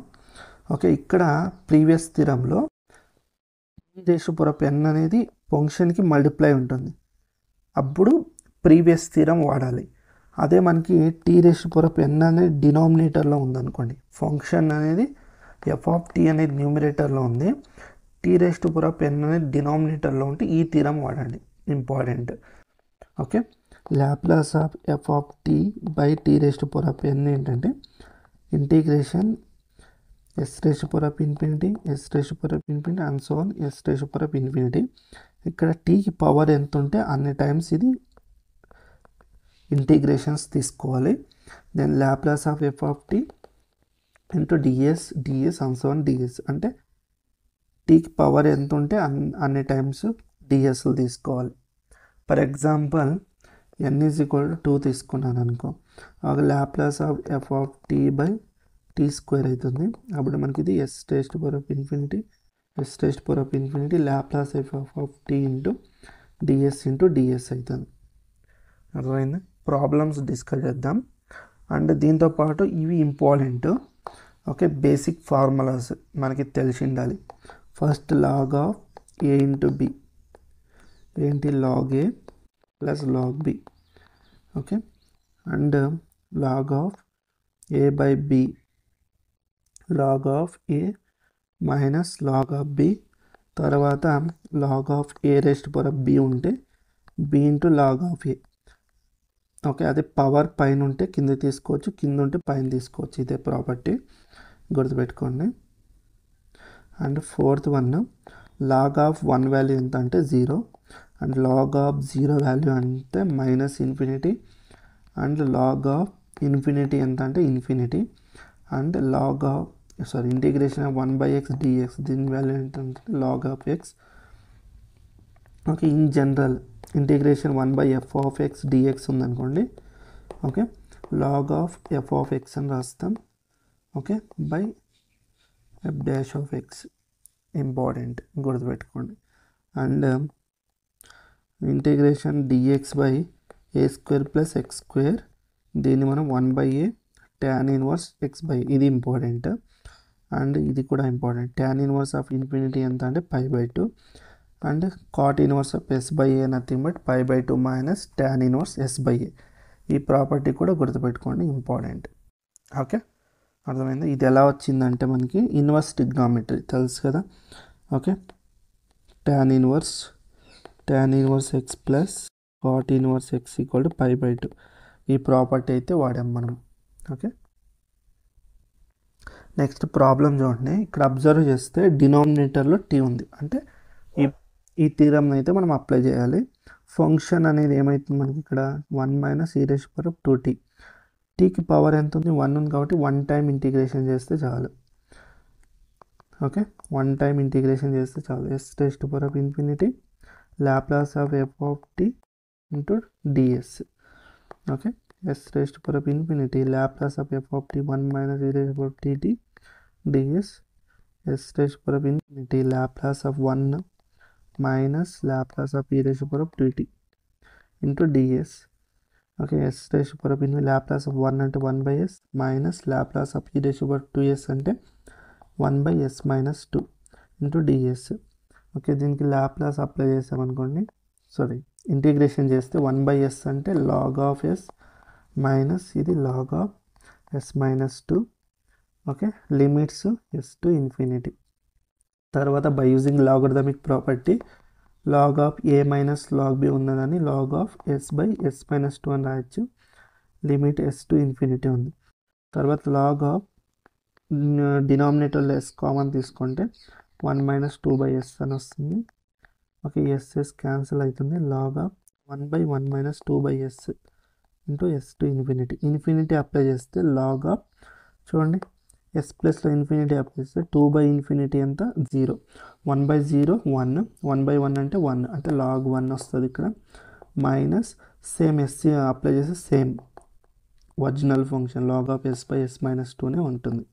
ఓకే, ఇక్కడ ప్రీవియస్ థిరమ్లో n అనేది ఫంక్షన్కి మల్టిప్లై ఉంటుంది, అప్పుడు ప్రీవియస్ థిరమ్ వాడాలి. అదే మనకి t⁻n అనేది డినామినేటర్లో ఉందనుకోండి, ఫంక్షన్ అనేది f(t) అనేది న్యూమిరేటర్లో ఉంది, t⁻n అనేది డినామినేటర్లో ఉంటే ఈ థిరమ్ వాడండి, important. Okay, Laplace of f(t) by t⁻n ఏంటంటే integration s⁻∞ s⁻∞ and so on s⁻∞. ఇక్కడ tకి పవర్ ఎంత ఉంటే అన్ని టైమ్స్ ఇది ఇంటిగ్రేషన్స్ తీసుకోవాలి. Then Laplace of f(t) into ds and so on ds అంటే tకి పవర్ ఎంత ఉంటే అన్ని టైమ్స్ dsలు తీసుకోవాలి. ఫర్ ఎగ్జాంపుల్ n = 2 తీసుకున్నాను అనుకో, Laplace of f(t) by t² అవుతుంది. అప్పుడు మనకి ఇది s⁻∞ Laplace f(t) into ds అవుతుంది. అర్థమైంది? ప్రాబ్లమ్స్ డిస్కస్ చేద్దాం. అండ్ దీంతోపాటు ఇవి ఇంపార్టెంట్. ఓకే, బేసిక్ ఫార్ములాస్ మనకి తెలిసి ఉండాలి. First log of a into b ఏంటి, log a plus log b. Okay, and log of a by b log of a minus log of b. తర్వాత log of a⁻b ఉంటే b into log of a. Okay, అదే power పైన ఉంటే కింద తీసుకోవచ్చు, కింద ఉంటే పైన తీసుకోవచ్చు, ఇదే ప్రాపర్టీ గుర్తుపెట్టుకోండి. And fourth one log of 1 value ఎంత అంటే 0 అండ్ లాగ్ ఆఫ్ 0 వాల్యూ అంటే -∞ అండ్ లాగ్ ఆఫ్ ఇన్ఫినిటీ ఎంత అంటే infinity and log of integration of 1/x dx దీని వాల్యూ ఎంత అంటే log of x. Okay, in general integration 1/f(x) dx ఉందనుకోండి, okay, log of f(x) అని రాస్తాం. ఓకే, బై f'(x) ఇంపార్టెంట్ గుర్తుపెట్టుకోండి. And integration dx by a² plus x², దీన్ని మనం 1/a tan inverse x/, ఇది ఇంపార్టెంట్. అండ్ ఇది కూడా important, tan inverse of infinity ఎంత అంటే π/2 and cot inverse of s/a nothing but π/2 minus tan inverse s/a. ఈ property కూడా గుర్తుపెట్టుకోండి, ఇంపార్టెంట్. ఓకే, అర్థమైంది? ఇది ఎలా వచ్చిందంటే మనకి ఇన్వర్స్ ట్రిగ్నామెట్రీ తెలుసు కదా. Okay, tan inverse x plus cot inverse x = π/2 ఈ ప్రాపర్టీ అయితే వాడాం మనం. ఓకే, నెక్స్ట్ ప్రాబ్లం చూడండి. ఇక్కడ అబ్జర్వ్ చేస్తే డినామినేటర్లో t ఉంది, అంటే ఈ థీరమ్ అయితే మనం అప్లై చేయాలి. ఫంక్షన్ అనేది ఏమవుతుంది మనకి ఇక్కడ 1 - e⁻²t. టీకి పవర్ ఎంత ఉంది, 1 ఉంది కాబట్టి 1 టైం ఇంటిగ్రేషన్ చేస్తే చాలు. ఓకే, 1 టైం ఇంటిగ్రేషన్ చేస్తే చాలు. s⁻∞ Laplace of f(t) into ds. Okay, s⁻∞ Laplace of f(t) 1 - e⁻t ds. s⁻∞ Laplace of 1 minus Laplace of e⁻t into ds. Okay, s⁻∞ Laplace of 1 అంటే 1/s minus Laplace of e⁻2s అంటే 1/s minus 2 into DS. Okay, దీనికి Laplace apply చేసామనుకోండి, sorry integration చేస్తే 1/s అంటే log of S minus ఇది log of S minus 2. Okay, limits yes to infinity. తర్వాత by using logarithmic property log of a minus log b ఉన్నదని log of yes by yes minus 2 అని రాయొచ్చు. Limit s to infinity ఉంది. తర్వాత log of డినామినేటర్లో s common తీసుకుంటే 1 minus 2/s అని వస్తుంది. ఓకే, ఎస్ క్యాన్సిల్ అవుతుంది. Log of 1/1 minus 2/s into s to infinity. Infinity apply చేస్తే లాగ్ ఆఫ్, చూడండి ఎస్ ప్లస్లో ఇన్ఫినిటీ అప్లై చేస్తే 2/∞ ఎంత 0, 1/0 1, 1/1 అంటే 1 అంటే లాగ్ 1 వస్తుంది ఇక్కడ. మైనస్ సేమ్ ఎస్ అప్లై చేస్తే same original function log of yes by yes minus 2నే ఉంటుంది.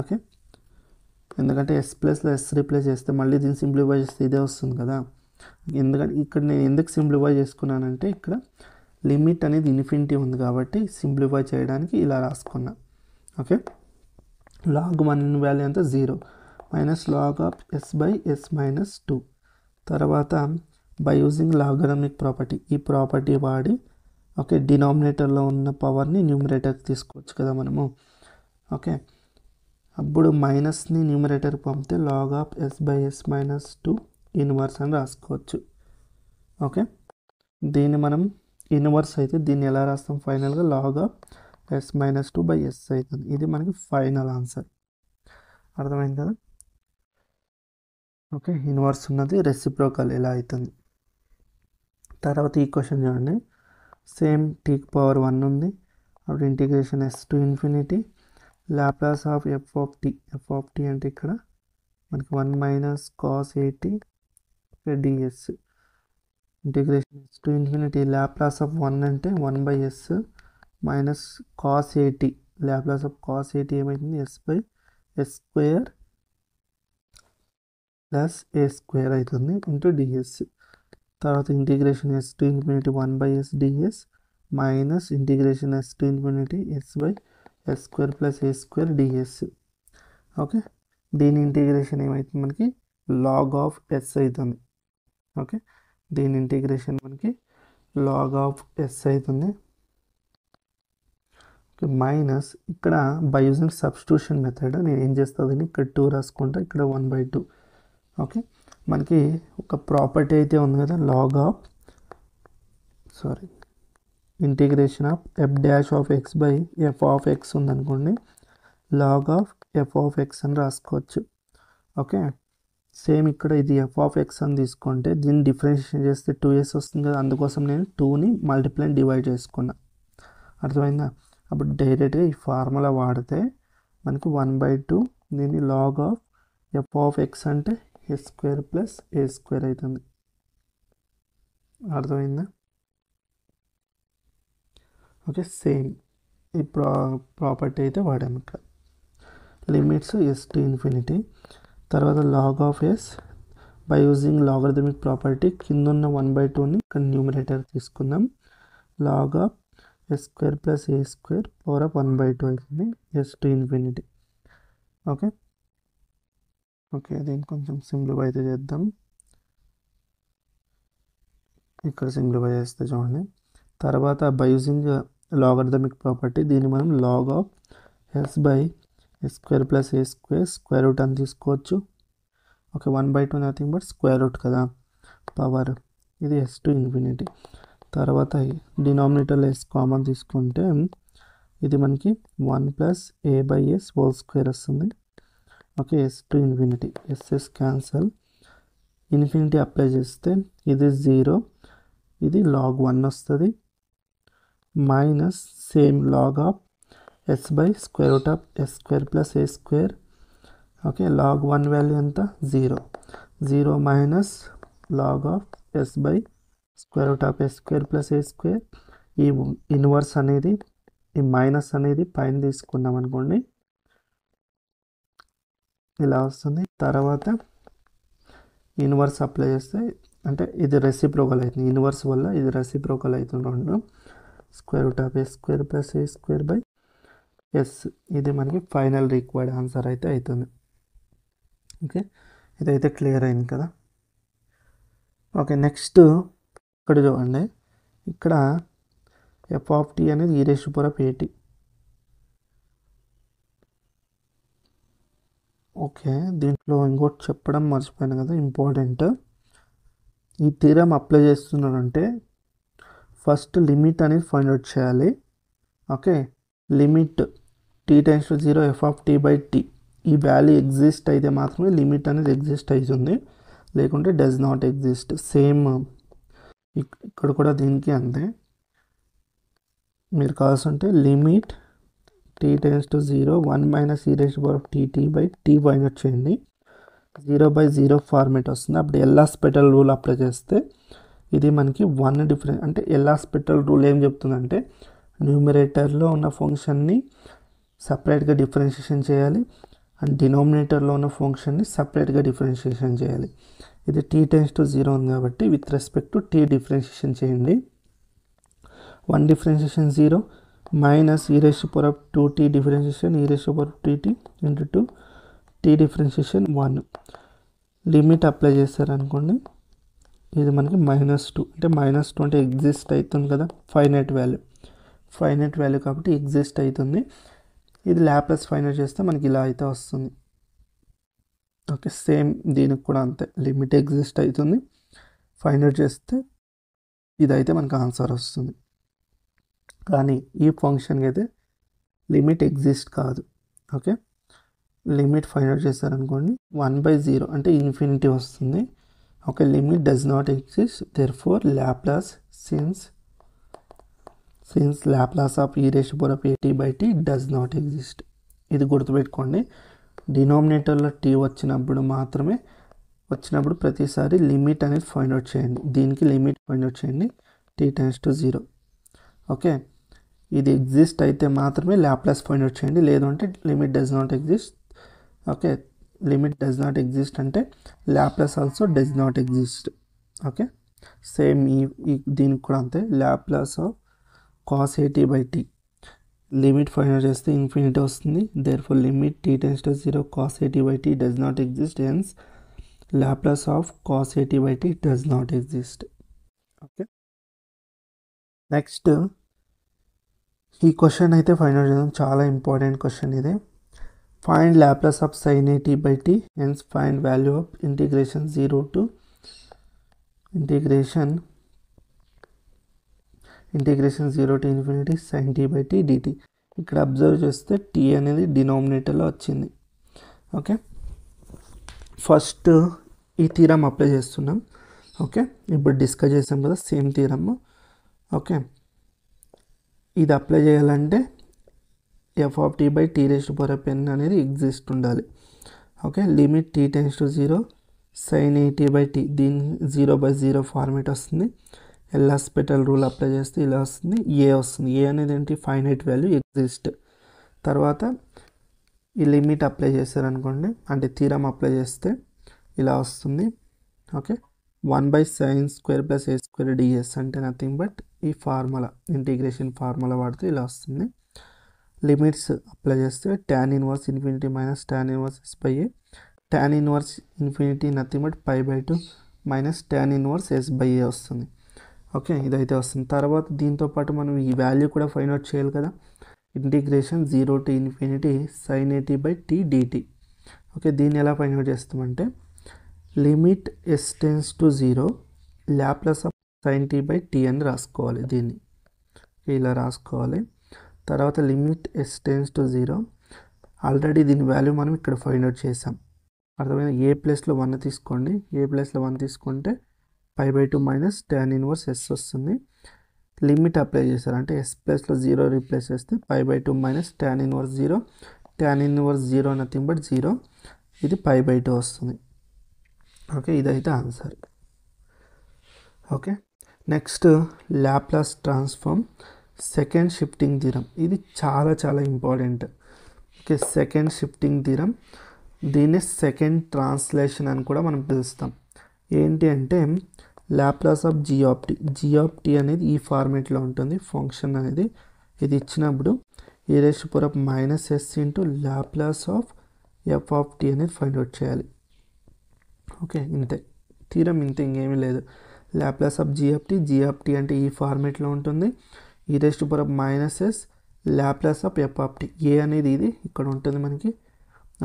ఓకే, ఎందుకంటే ఎస్ ప్లస్లో ఎస్ రీప్లేస్ చేస్తే మళ్ళీ దీన్ని సింప్లిఫై చేస్తే ఇదే వస్తుంది కదా. ఎందుకంటే ఇక్కడ నేను ఎందుకు సింప్లిఫై చేసుకున్నానంటే ఇక్కడ లిమిట్ అనేది ఇన్ఫినిటీ ఉంది కాబట్టి సింప్లిఫై చేయడానికి ఇలా రాసుకున్నా. ఓకే, లాగ్ 1 వాల్యూ ఎంత 0 minus log of yes by yes minus 2. తర్వాత బై యూజింగ్ లాగరిథమిక్ ప్రాపర్టీ, ఈ ప్రాపర్టీ వాడి ఓకే డినామినేటర్లో ఉన్న పవర్ని న్యూమరేటర్కి తీసుకోవచ్చు కదా మనము. ఓకే, అప్పుడు మైనస్ని న్యూమరేటర్కి పంపితే log of yes by yes minus 2 inverse అని రాసుకోవచ్చు. ఓకే, దీన్ని మనం ఇన్వర్స్ అయితే దీన్ని ఎలా రాస్తాం, ఫైనల్గా log of S minus 2/s అవుతుంది. ఇది మనకి ఫైనల్ ఆన్సర్. అర్థమైంది కదా. ఓకే, ఇన్వర్స్ ఉన్నది రెసిప్రోకల్ ఎలా అవుతుంది. తర్వాత ఈ క్వశ్చన్ చూడండి, సేమ్ టీకి పవర్ 1 ఉంది. అప్పుడు integration S to infinity Laplace of F of tea అంటే ఇక్కడ మనకి 1 minus cos 80 DS. Integration S to infinity Laplace of 1 అంటే 1/s minus cos 80, Laplace of cos 80 ఏమవుతుంది S by yes square plus A square అవుతుంది into DS. తర్వాత integration S to infinity 1/s DS minus integration S to infinity S by yes square plus A square DS. Okay, దీని integration ఏమవుతుంది మనకి log of yes అవుతుంది. Okay, దీని integration మనకి log of yes అవుతుంది. Minus ఇక్కడ by using substitution method నేను ఏం చేస్తుంది, ఇక్కడ 2 రాసుకుంటా, ఇక్కడ 1/2. ఓకే, మనకి ఒక ప్రాపర్టీ అయితే ఉంది కదా, log of integration of f dash of x by f of x ఉందనుకోండి, log of F of x అని రాసుకోవచ్చు. ఓకే, సేమ్ ఇక్కడ ఇది ఎఫ్ ఆఫ్ ఎక్స్ అని తీసుకుంటే దీన్ని డిఫరెన్షియేషన్ చేస్తే 2s వస్తుంది కదా, అందుకోసం నేను 2ని మల్టిప్లై డివైడ్ చేసుకున్నా. అర్థమైందా. అప్పుడు డైరెక్ట్గా ఈ ఫార్ములా వాడితే మనకి 1/2 దీన్ని log of F of x అంటే ఎస్ స్క్వేర్ ప్లస్ ఏ స్క్వేర్ అవుతుంది. అర్థమైందా. ఓకే, సేమ్ ఈ ప్రాపర్టీ అయితే వాడాము ఇక్కడ. Limits yes to infinity. తర్వాత log of yes by using logarithmic property కింద ఉన్న 1/2ని ఇక్కడ న్యూమరేటర్ తీసుకుందాం. Log of yes square plus A square power of 1/2 అవుతుంది s to infinity. Okay okay, దీన్ని కొంచెం సింప్లిఫై అయితే చేద్దాం. ఇక్కడ సింప్లిఫై చేస్తే చూడండి. తర్వాత బై యూజింగ్ లాగరిథమిక్ ప్రాపర్టీ దీన్ని మనం log of yes by yes square plus A square square root అని తీసుకోవచ్చు. Okay, 1/2 nothing but square root కదా పవర్, ఇది ఎస్ టు ఇన్ఫినిటీ. తర్వాత డినామినేటర్లో ఎస్ కామన్ తీసుకుంటే ఇది మనకి 1 plus a by s whole square వస్తుంది. Okay, s to infinity s cancel, infinity apply చేస్తే ఇది 0, ఇది లాగ్ 1 వస్తుంది. Minus same log of yes by square root of yes square plus A square. Okay, log 1 value ఎంత 0 minus log of yes by square root of yes square plus A square. ఈ inverse అనేది ఈ minus అనేది పైన తీసుకున్నాం అనుకోండి, ఇలా వస్తుంది. తర్వాత ఇన్వర్స్ అప్లై చేస్తే అంటే ఇది రెసిప్రోకల్ అవుతుంది, ఇన్వర్స్ వల్ల ఇది రెసిప్రోకల్ అవుతుంది. 2 square root of A square plus A square by S. ఇది మనకి ఫైనల్ రిక్వైర్డ్ ఆన్సర్ అయితే అవుతుంది. ఓకే, ఇదైతే క్లియర్ అయింది కదా. ఓకే, నెక్స్ట్ ఇక్కడ చూడండి. ఇక్కడ ఎఫ్ ఆఫ్ టీ అనేది e⁻at. ఓకే, దీంట్లో ఇంకోటి చెప్పడం మర్చిపోయాను కదా, ఇంపార్టెంట్. ఈ థీరం అప్లై చేస్తున్నారంటే ఫస్ట్ లిమిట్ అనేది ఫైండ్ అవుట్ చేయాలి. ఓకే, లిమిట్ t→0 f(t/t) ఈ వాల్యూ ఎగ్జిస్ట్ అయితే మాత్రమే లిమిట్ అనేది ఎగ్జిస్ట్ అవుతుంది, లేకుంటే డస్ నాట్ ఎగ్జిస్ట్. సేమ్ ఇక్కడ కూడా దీనికి అంతే. మీరు కావాల్సింటే limit t→0 1 - e⁻t/t find out చేయండి. 0/0 ఫార్మేట్ వస్తుంది. అప్పుడు ఎల్హాస్పిటల్ రూల్ అప్లై చేస్తే ఇది మనకి 1 డిఫరెన్స్. అంటే ఎల్హాస్పిటల్ రూల్ ఏం చెప్తుందంటే న్యూమరేటర్లో ఉన్న ఫంక్షన్ని సపరేట్గా డిఫరెన్షియేషన్ చేయాలి, అండ్ డినామినేటర్లో ఉన్న ఫంక్షన్ని సపరేట్గా డిఫరెన్షియేషన్ చేయాలి. ఇది t→0 ఉంది కాబట్టి with respect to t differentiation చేయండి. 1 differentiation 0 - e⁻2t differentiation e⁻2t into 2 t differentiation 1. Limit apply చేస్తారనుకోండి, ఇది మనకి -2. అంటే -2 అంటే ఎగ్జిస్ట్ అవుతుంది కదా, ఫైనైట్ వాల్యూ కాబట్టి ఎగ్జిస్ట్ అవుతుంది. ఇది లాప్లాస్ ఫైండ్ అవుట్ చేస్తే మనకి ఇలా అయితే వస్తుంది. ఓకే, సేమ్ దీనికి కూడా అంతే. లిమిట్ ఎగ్జిస్ట్ అవుతుంది, ఫైండ్ అవుట్ చేస్తే ఇదైతే మనకు ఆన్సర్ వస్తుంది. కానీ ఈ ఫంక్షన్కి అయితే లిమిట్ ఎగ్జిస్ట్ కాదు. ఓకే, లిమిట్ ఫైండ్ అవుట్ చేస్తారనుకోండి 1/0 అంటే ఇన్ఫినిటీ వస్తుంది. Okay, limit does not exist, therefore Laplace since Laplace of e⁻at/t does not exist. ఇది గుర్తుపెట్టుకోండి. డినామినేటర్లో t వచ్చినప్పుడు ప్రతిసారి లిమిట్ అనేది ఫైండ్ అవుట్ చేయండి. దీనికి లిమిట్ ఫైండ్ అవుట్ చేయండి t→0. ఓకే, ఇది ఎగ్జిస్ట్ అయితే మాత్రమే లాప్లాస్ ఫైండ్ అవుట్ చేయండి, లేదంటే limit does not exist. Okay, limit does not exist అంటే Laplace also does not exist. Okay, same దీనికి కూడా అంతే. Laplace of cos at/t limit find out చేస్తే ఇన్ఫినిటీ వస్తుంది. Therefore limit t→0 cos at/t does not exist, hence Laplace of cos at/t does not exist. Okay, next ఈ question అయితే find out చేద్దాం. చాలా important question ఇది. Find Laplace of sin at/t, hence find value of integration 0 to ∞ sin t/t dt. ఇక్కడ observe చేస్తే t అనేది డినామినేటర్లో వచ్చింది. Okay, first ఈ థీరం అప్లై చేస్తున్నాం. ఓకే, ఇప్పుడు డిస్కస్ చేసాం కదా సేమ్ థీరమ్. ఓకే, ఇది అప్లై చేయాలంటే f(t/t⁻n) అనేది ఎగ్జిస్ట్ ఉండాలి. Okay, limit t→0 sin at/t దీని 0/0 ఫార్మేట్ వస్తుంది. ఎల్హాస్పిటల్ రూల్ అప్లై చేస్తే ఇలా వస్తుంది. ఏ వస్తుంది. ఏ అనేది ఏంటి, ఫైనైట్ వాల్యూ ఎగ్జిస్ట్. తర్వాత ఈ లిమిట్ అప్లై చేస్తారనుకోండి, అంటే థీరం అప్లై చేస్తే ఇలా వస్తుంది. ఓకే, 1/sin² + a² ds అంటే నథింగ్ బట్ ఈ ఫార్ములా, ఇంటిగ్రేషన్ ఫార్ములా వాడితే ఇలా వస్తుంది. లిమిట్స్ అప్లై చేస్తే tan 1 ∞ - tan 1 s/a, tan 1 ∞ nothing but π/2 - tan 1 s/a వస్తుంది. ఓకే, ఇదైతే వస్తుంది. తర్వాత దీంతో పాటు మనం ఈ వాల్యూ కూడా ఫైండ్ అవుట్ చేయాలి కదా, integration 0 to sin at/t dt. Okay, దీన్ని ఎలా ఫైండ్ అవుట్ చేస్తామంటే limit s→0 Laplace of sin t/t అని రాసుకోవాలి. దీన్ని ఇలా రాసుకోవాలి. తర్వాత లిమిట్ s→0, ఆల్రెడీ దీని వాల్యూ మనం ఇక్కడ ఫైండ్ అవుట్ చేసాం. అర్థమైనా? ఏ ప్లేస్లో 1 తీసుకోండి. ఏ ప్లేస్లో 1 తీసుకుంటే π/2 - tan 1 s వస్తుంది. లిమిట్ అప్లై చేశారు అంటే s ప్లేస్లో 0 రీప్లేస్ చేస్తే π/2 - tan 1 0, tan 1 0 నథింగ్ బట్ 0, ఇది π/2 వస్తుంది. ఓకే, ఇదైతే answer. Okay, next Laplace transform second shifting theorem. ఇది చాలా చాలా important. Okay, second shifting theorem, దీన్ని సెకండ్ ట్రాన్స్లేషన్ అని కూడా మనం పిలుస్తాం. ఏంటి అంటే లాప్లాస్ ఆఫ్ g(t) అనేది ఈ ఫార్మేట్లో ఉంటుంది. ఫంక్షన్ అనేది ఇది ఇచ్చినప్పుడు e raised to power of minus s into Laplace of f of t అనేది ఫైండ్ అవుట్ చేయాలి. ఓకే, ఇంతే థీరం, ఇంతే, ఇంకేమీ లేదు. Laplace of G of tea అంటే ఈ ఫార్మేట్లో ఉంటుంది. ఈ raised to power of minus s Laplace of F of t, a అనేది ఇది ఇక్కడ ఉంటుంది మనకి.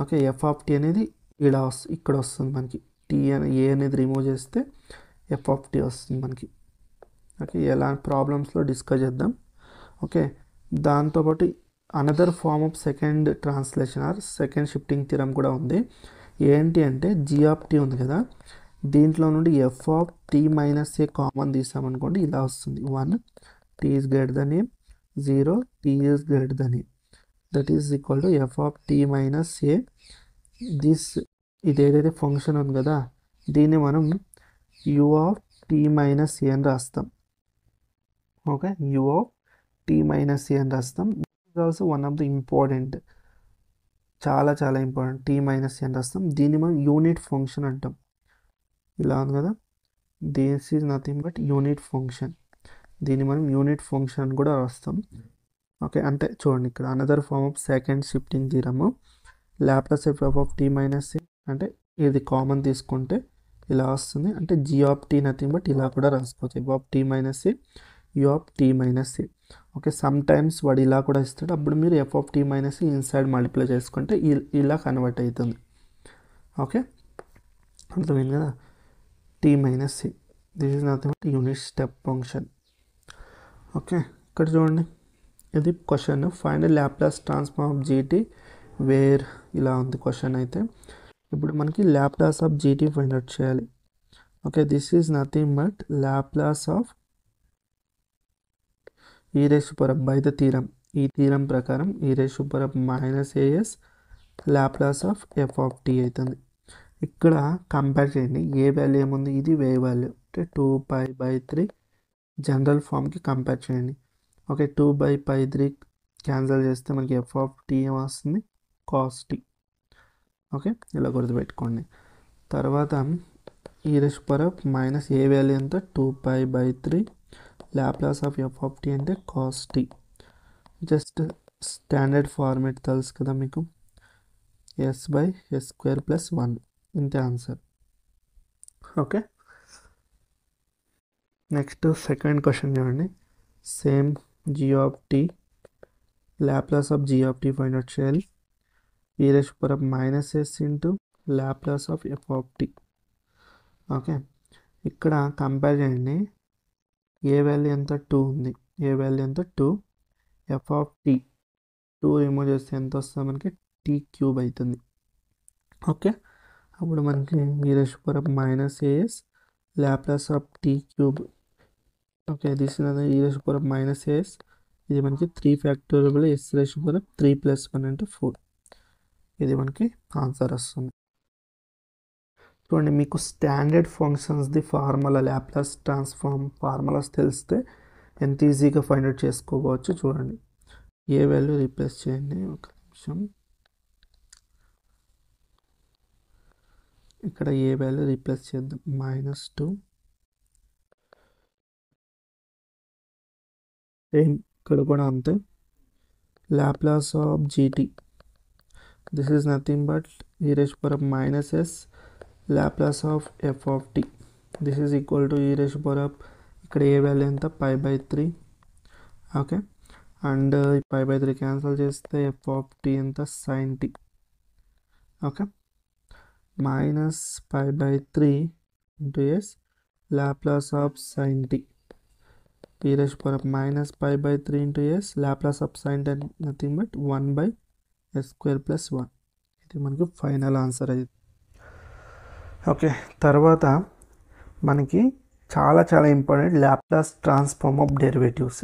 ఓకే, ఎఫ్ ఆఫ్ టీ అనేది ఇక్కడ వస్తుంది మనకి. ఏ అనేది రిమూవ్ చేస్తే ఎఫ్ ఆఫ్ టీ వస్తుంది మనకి. ఓకే, ఎలా ప్రాబ్లమ్స్లో డిస్కస్ చేద్దాం. ఓకే, దాంతోపాటు another form of second translation or second shifting theorem కూడా ఉంది. ఏంటి అంటే జీ ఆఫ్ టీ ఉంది కదా, దీంట్లో నుండి f of t minus a common తీసామనుకోండి, ఇలా వస్తుంది. 1 t is greater than a, 0 t is greater than a, that is equal to f of t minus a. ఇది ఏదైతే ఫంక్షన్ ఉంది కదా, దీన్ని మనం u of t minus a అని రాస్తాం. Okay, u of t minus a అని రాస్తాం. This also one of the important, చాలా చాలా ఇంపార్టెంట్. టీ మైనస్ ఏ అని రాస్తాం. దీన్ని మనం యూనిట్ ఫంక్షన్ అంటాం. ఇలా ఉంది కదా, this is nothing but unit function. దీన్ని మనం యూనిట్ ఫంక్షన్ అని కూడా రాస్తాం. ఓకే, అంటే చూడండి ఇక్కడ another form of second shifting theorem. Laplace f of t minus a అంటే ఇది కామన్ తీసుకుంటే ఇలా వస్తుంది. అంటే g of t nothing but ఇలా కూడా రాసుకోవచ్చు, f of t minus a, u of t minus a. Okay, sometimes వాడు ఇలా కూడా ఇస్తాడు, అప్పుడు మీరు f of t minus a inside multiply చేసుకుంటే ఇలా కన్వర్ట్ అవుతుంది. ఓకే, అర్థమైంది కదా, t minus a, this is nothing but unit step function. Okay, ఇక్కడ చూడండి, ఇది question. Find Laplace transform of g t where, ఇలా ఉంది క్వశ్చన్. అయితే ఇప్పుడు మనకి Laplace of g t find out చేయాలి. Okay, this is nothing but Laplace of e raised to power by the theorem. ఈ థీరం ప్రకారం e raised to power minus as Laplace of F of t అవుతుంది. ఇక్కడ compare చేయండి, ఏ value ఏముంది, ఇది వే value అంటే 2π/3 జనరల్ ఫామ్కి కంపేర్ చేయండి. ఓకే, 2/3 క్యాన్సిల్ చేస్తే మనకి ఎఫ్ ఆఫ్ టీ ఏమొస్తుంది, కాస్ టీ. ఓకే, ఇలా గుర్తుపెట్టుకోండి. తర్వాత e raised to power minus a value ఎంత, 2π/3 Laplace of F of tea అంటే cos t. Just standard format తెలుసు కదా మీకు, s/s²+1, ఇంతే answer. Okay, next second question చూడండి. Same g of t, Laplace of G of t find out చేయాలి. E raised to power minus S into Laplace of F of T. Okay, ఇక్కడ compare చేయండి, ఏ value ఎంత, 2 ఉంది, ఏ value ఎంత 2, F of tea 2 remove చేస్తే ఎంత వస్తుంది మనకి, టీ క్యూబ్ అవుతుంది. ఓకే, అప్పుడు మనకి ఈ raised to power minus as Laplace of T cube. Okay, this E raised to power minus AS, ఇది మనకి 3 factorial S raised to power 3+1 అంటే 4. ఇది మనకి ఆన్సర్ వస్తుంది. చూడండి, మీకు స్టాండర్డ్ ఫంక్షన్స్ది ఫార్ములా, లాప్లాస్ ట్రాన్స్ఫార్మ్ ఫార్ములాస్ తెలిస్తే ఎంత ఈజీగా ఫైండ్ అవుట్ చేసుకోవచ్చు. చూడండి, ఏ వాల్యూ రీప్లేస్ చేయండి, ఒక నిమిషం. ఇక్కడ ఏ వాల్యూ రీప్లేస్ చేద్దాం, -2. సేమ్ ఇక్కడ కూడా అంతే. Laplace of g t, this is nothing but e raised to power minus s Laplace of F of t. This is equal to e raised to power ఇక్కడ a value ఎంత, π/3. Okay, and π/3 cancel చేస్తే f of t ఎంత, sine t. Okay, minus π/3 into s Laplace of sine t. E raised to power minus π/3 into s Laplace of sine t nothing but 1/s²+1. ఇది మనకి final answer అయ్యింది. Okay, తర్వాత మనకి చాలా చాలా important Laplace transform of derivatives.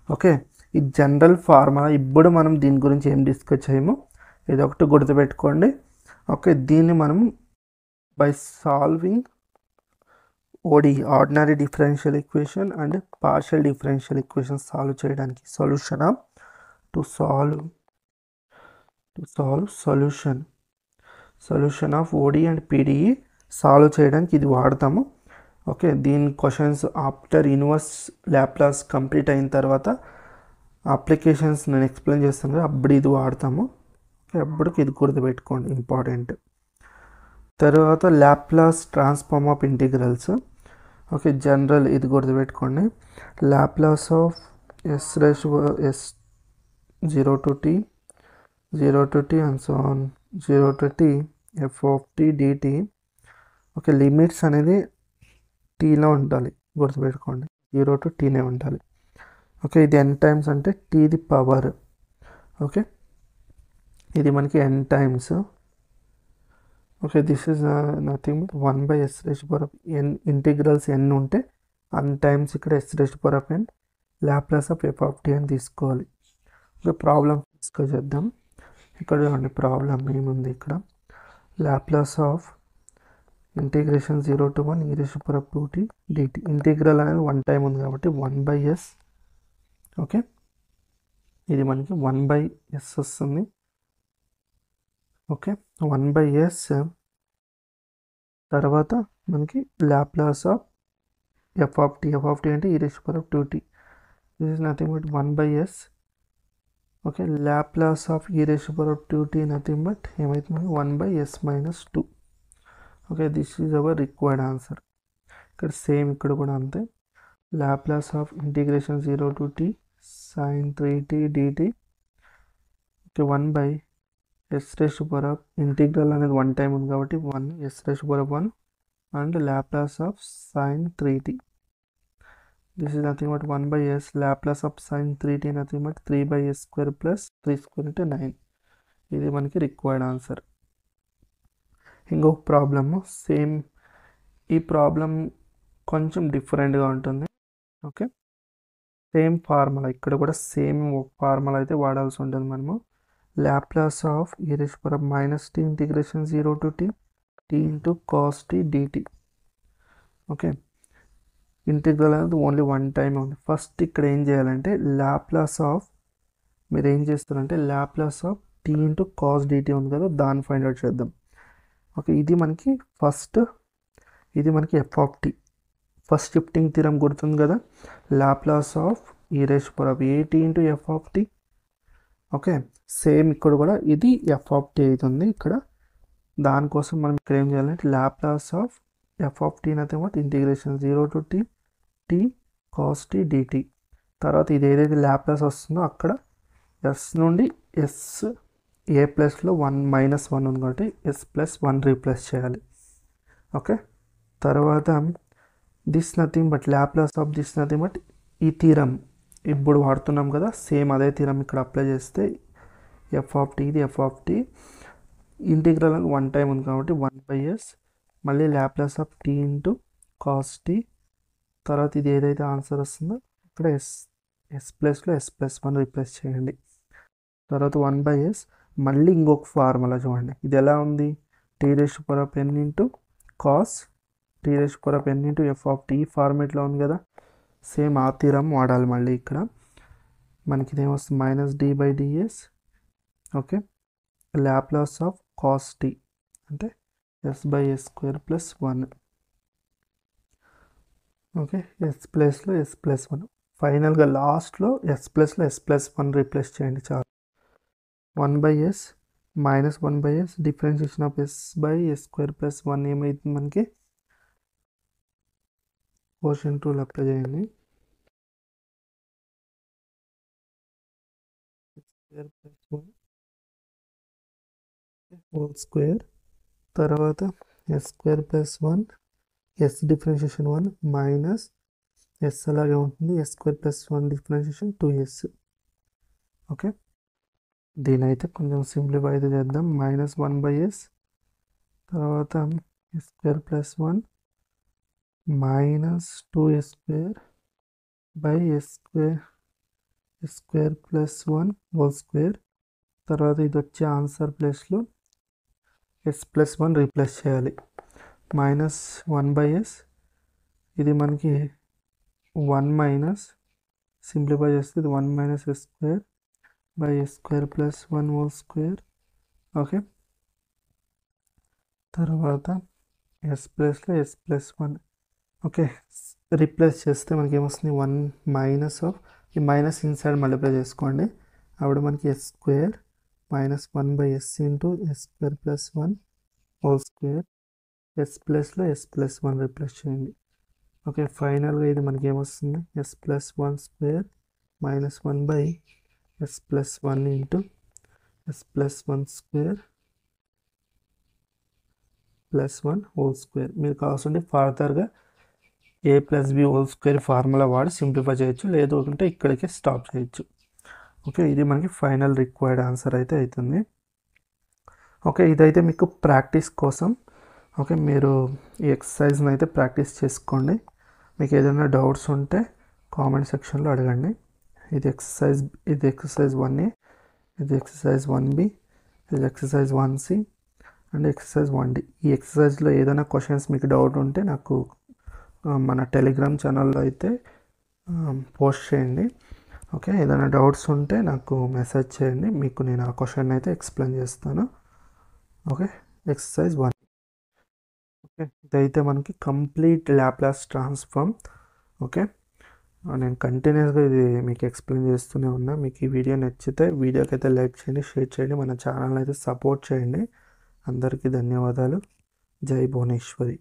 Okay, ఈ general formula, ఇప్పుడు మనం దీని గురించి ఏం డిస్కస్ చేయము, ఇది ఒకటి గుర్తుపెట్టుకోండి. ఓకే, దీన్ని మనం by solving ODE, ordinary differential equation and partial differential equation solve చేయడానికి solution of ODE and PDE solve చేయడానికి ఇది వాడతాము. ఓకే, దీని questions after inverse Laplace complete అయిన తర్వాత అప్లికేషన్స్ నేను ఎక్స్ప్లెయిన్ చేస్తాను కదా, అప్పుడు ఇది వాడతాము. అప్పటికి ఇది గుర్తుపెట్టుకోండి, ఇంపార్టెంట్. తర్వాత Laplace transform of integrals. Okay, general ఇది గుర్తుపెట్టుకోండి. Laplace of S S 0 to t and so on 0 to t f of t dt. Okay, limits అనేది టీలో ఉండాలి, గుర్తుపెట్టుకోండి, 0 to tనే ఉండాలి. ఓకే, ఇది n టైమ్స్ అంటే t ది పవర్. ఓకే, ఇది మనకి n times. Okay, this is nothing but 1/s raised to power of n. Integrals n ఉంటే n టైమ్స్ ఇక్కడ s raised to power of n Laplace of f of t అని తీసుకోవాలి. Okay, problem discuss చేద్దాం. ఇక్కడ చూడండి problem ఏముంది. ఇక్కడ Laplace of integration 0 to 1 e raised to power of 2t dt. Integral అనేది 1 టైం ఉంది కాబట్టి 1/s. ఓకే, ఇది మనకి 1/s వస్తుంది. ఓకే, 1/s తర్వాత మనకి Laplace of f of t అంటే e raised to power of 2t. This is nothing but 1/s. Okay, Laplace of e raised to power of 2t nothing but ఏమవుతుంది, 1/s minus 2. Okay, this is our required answer. ఇక్కడ same ఇక్కడ కూడా అంతే. Laplace of integration 0 to t sin 3t dt. Okay, 1/s raised to power of integral అనేది 1 time ఉంది కాబట్టి 1s raised to power of 1 and Laplace of sin 3t. This is nothing but 1/s Laplace of sin 3t nothing but 3/s square plus 3 square into 9. ఇది మనకి required answer. ఇంకొక problem same, ఈ problem కొంచెం డిఫరెంట్గా ఉంటుంది. Okay, same formula ఇక్కడ కూడా same formula అయితే వాడాల్సి ఉంటుంది మనము. Laplace of e raised to power of minus t integration 0 to t into cos t dt. Okay, integral అనేది ఓన్లీ 1 టైం ఉంది. ఫస్ట్ ఇక్కడ ఏం చేయాలంటే లాప్లాస్ ఆఫ్, మీరు ఏం చేస్తారంటే Laplace of t into cos dt ఉంది కదా, దాన్ని ఫైండ్ అవుట్ చేద్దాం. ఓకే, ఇది మనకి ఫస్ట్, ఇది మనకి f of t. First shifting theorem గుర్తుంది కదా, Laplace of e raised to power of at into f of t. Okay, same ఇక్కడ కూడా ఇది f of t అవుతుంది ఇక్కడ. దానికోసం మనం ఇక్కడ ఏం చేయాలంటే Laplace of f of t nothing but integration 0 to t t cos t dt. తర్వాత ఇది ఏదైతే లాప్లాస్ వస్తుందో అక్కడ s నుండి s a ప్లస్లో 1 - 1 ఉంది కాబట్టి s plus 1 రీప్లేస్ చేయాలి. ఓకే, తర్వాత this nothing but Laplace of this nothing but ఈ థీరం ఇప్పుడు వాడుతున్నాం కదా, సేమ్ అదే థీరం ఇక్కడ అప్లై చేస్తే f of t, ఇది f of t ఇంటిగ్రల్ అని 1 టైం ఉంది కాబట్టి 1/s మళ్ళీ Laplace of t into cos t. తర్వాత ఇది ఏదైతే ఆన్సర్ వస్తుందో ఇక్కడ s ప్లస్లో s plus 1 రీప్లేస్ చేయండి. తర్వాత 1/s మళ్ళీ ఇంకొక ఫార్ములా చూడండి, ఇది ఎలా ఉంది, t raised to power of n into cos t raised to power of n into f of t ఫార్మేట్లో ఉంది కదా, సేమ్ ఆ థీరం వాడాలి మళ్ళీ ఇక్కడ. మనకి ఇదేమొస్తుంది -d/ds. Okay, Laplace of cos t అంటే s/s² + 1. ఓకే, s ప్లస్లో s plus 1, ఫైనల్గా లాస్ట్లో s ప్లస్లో s plus 1 రీప్లేస్ చేయండి చాలు. 1/s - 1/s differentiation of s/s² + 1 ఏమైతుంది మనకి, కోషెంట్ రూల్ అప్లై చేయండి. s² + 1 whole square. తర్వాత s² + 1 s differentiation 1 minus s అలాగే ఉంటుంది, s² + 1 డిఫరెన్షియేషన్ 2s. ఓకే, దీని అయితే కొంచెం సింప్లిఫై అయితే చేద్దాం. -1/s తర్వాత s² + 1 minus 2s² s² + 1 whole square. తర్వాత ఇది వచ్చే ఆన్సర్ ప్లేస్లో s plus 1 రీప్లేస్ చేయాలి. -1/s ఇది మనకి 1 మైనస్, సింప్లిఫై చేస్తే ఇది 1 - s² + 1 హోల్ స్క్వేర్. ఓకే, తర్వాత s ప్లస్లో s plus 1. ఓకే, రీప్లేస్ చేస్తే మనకి ఏమొస్తుంది, 1 - ఈ మైనస్ ఇన్సైడ్ మల్టిప్లై చేసుకోండి. అప్పుడు మనకి S square minus 1/s into S square plus 1 whole square. S ప్లస్లో ఎస్ ప్లస్ 1 రిప్లేస్ చేయండి. ఓకే, ఫైనల్గా ఇది మనకి ఏమొస్తుంది, S plus 1 square minus 1/s plus 1 into S plus 1 square plus 1 whole square. Formula కావాల్సింటే ఫర్దర్గా a plus B whole square formula వాడి simplify చేయొచ్చు, లేదు అంటే ఇక్కడికే స్టాప్ చేయొచ్చు. ఓకే, ఇది మనకి ఫైనల్ రిక్వైర్డ్ ఆన్సర్ అయితే అవుతుంది. ఓకే, ఇదైతే మీకు ప్రాక్టీస్ కోసం. ఓకే, మీరు ఈ ఎక్సర్సైజ్ని అయితే ప్రాక్టీస్ చేసుకోండి. మీకు ఏదైనా డౌట్స్ ఉంటే కామెంట్ సెక్షన్లో అడగండి. ఇది ఎక్సర్సైజ్ 1A, ఇది ఎక్సర్సైజ్ 1B, ఇది exercise 1C and exercise 1D. ఈ ఎక్సర్సైజ్లో ఏదైనా క్వశ్చన్స్ మీకు డౌట్ ఉంటే నాకు మన టెలిగ్రామ్ ఛానల్లో అయితే పోస్ట్ చేయండి. ఓకే, ఏదైనా డౌట్స్ ఉంటే నాకు మెసేజ్ చేయండి, మీకు నేను ఆ క్వశ్చన్ అయితే ఎక్స్ప్లెయిన్ చేస్తాను. Okay, exercise 1. ఓకే, ఇదైతే మనకి కంప్లీట్ ల్యాప్లాస్ ట్రాన్స్ఫార్మ్. ఓకే, నేను కంటిన్యూస్గా ఇది మీకు ఎక్స్ప్లెయిన్ చేస్తూనే ఉన్నా. మీకు ఈ వీడియో నచ్చితే వీడియోకి అయితే లైక్ చేయండి, షేర్ చేయండి, మన ఛానల్ అయితే సపోర్ట్ చేయండి. అందరికీ ధన్యవాదాలు. జై భువనేశ్వరి.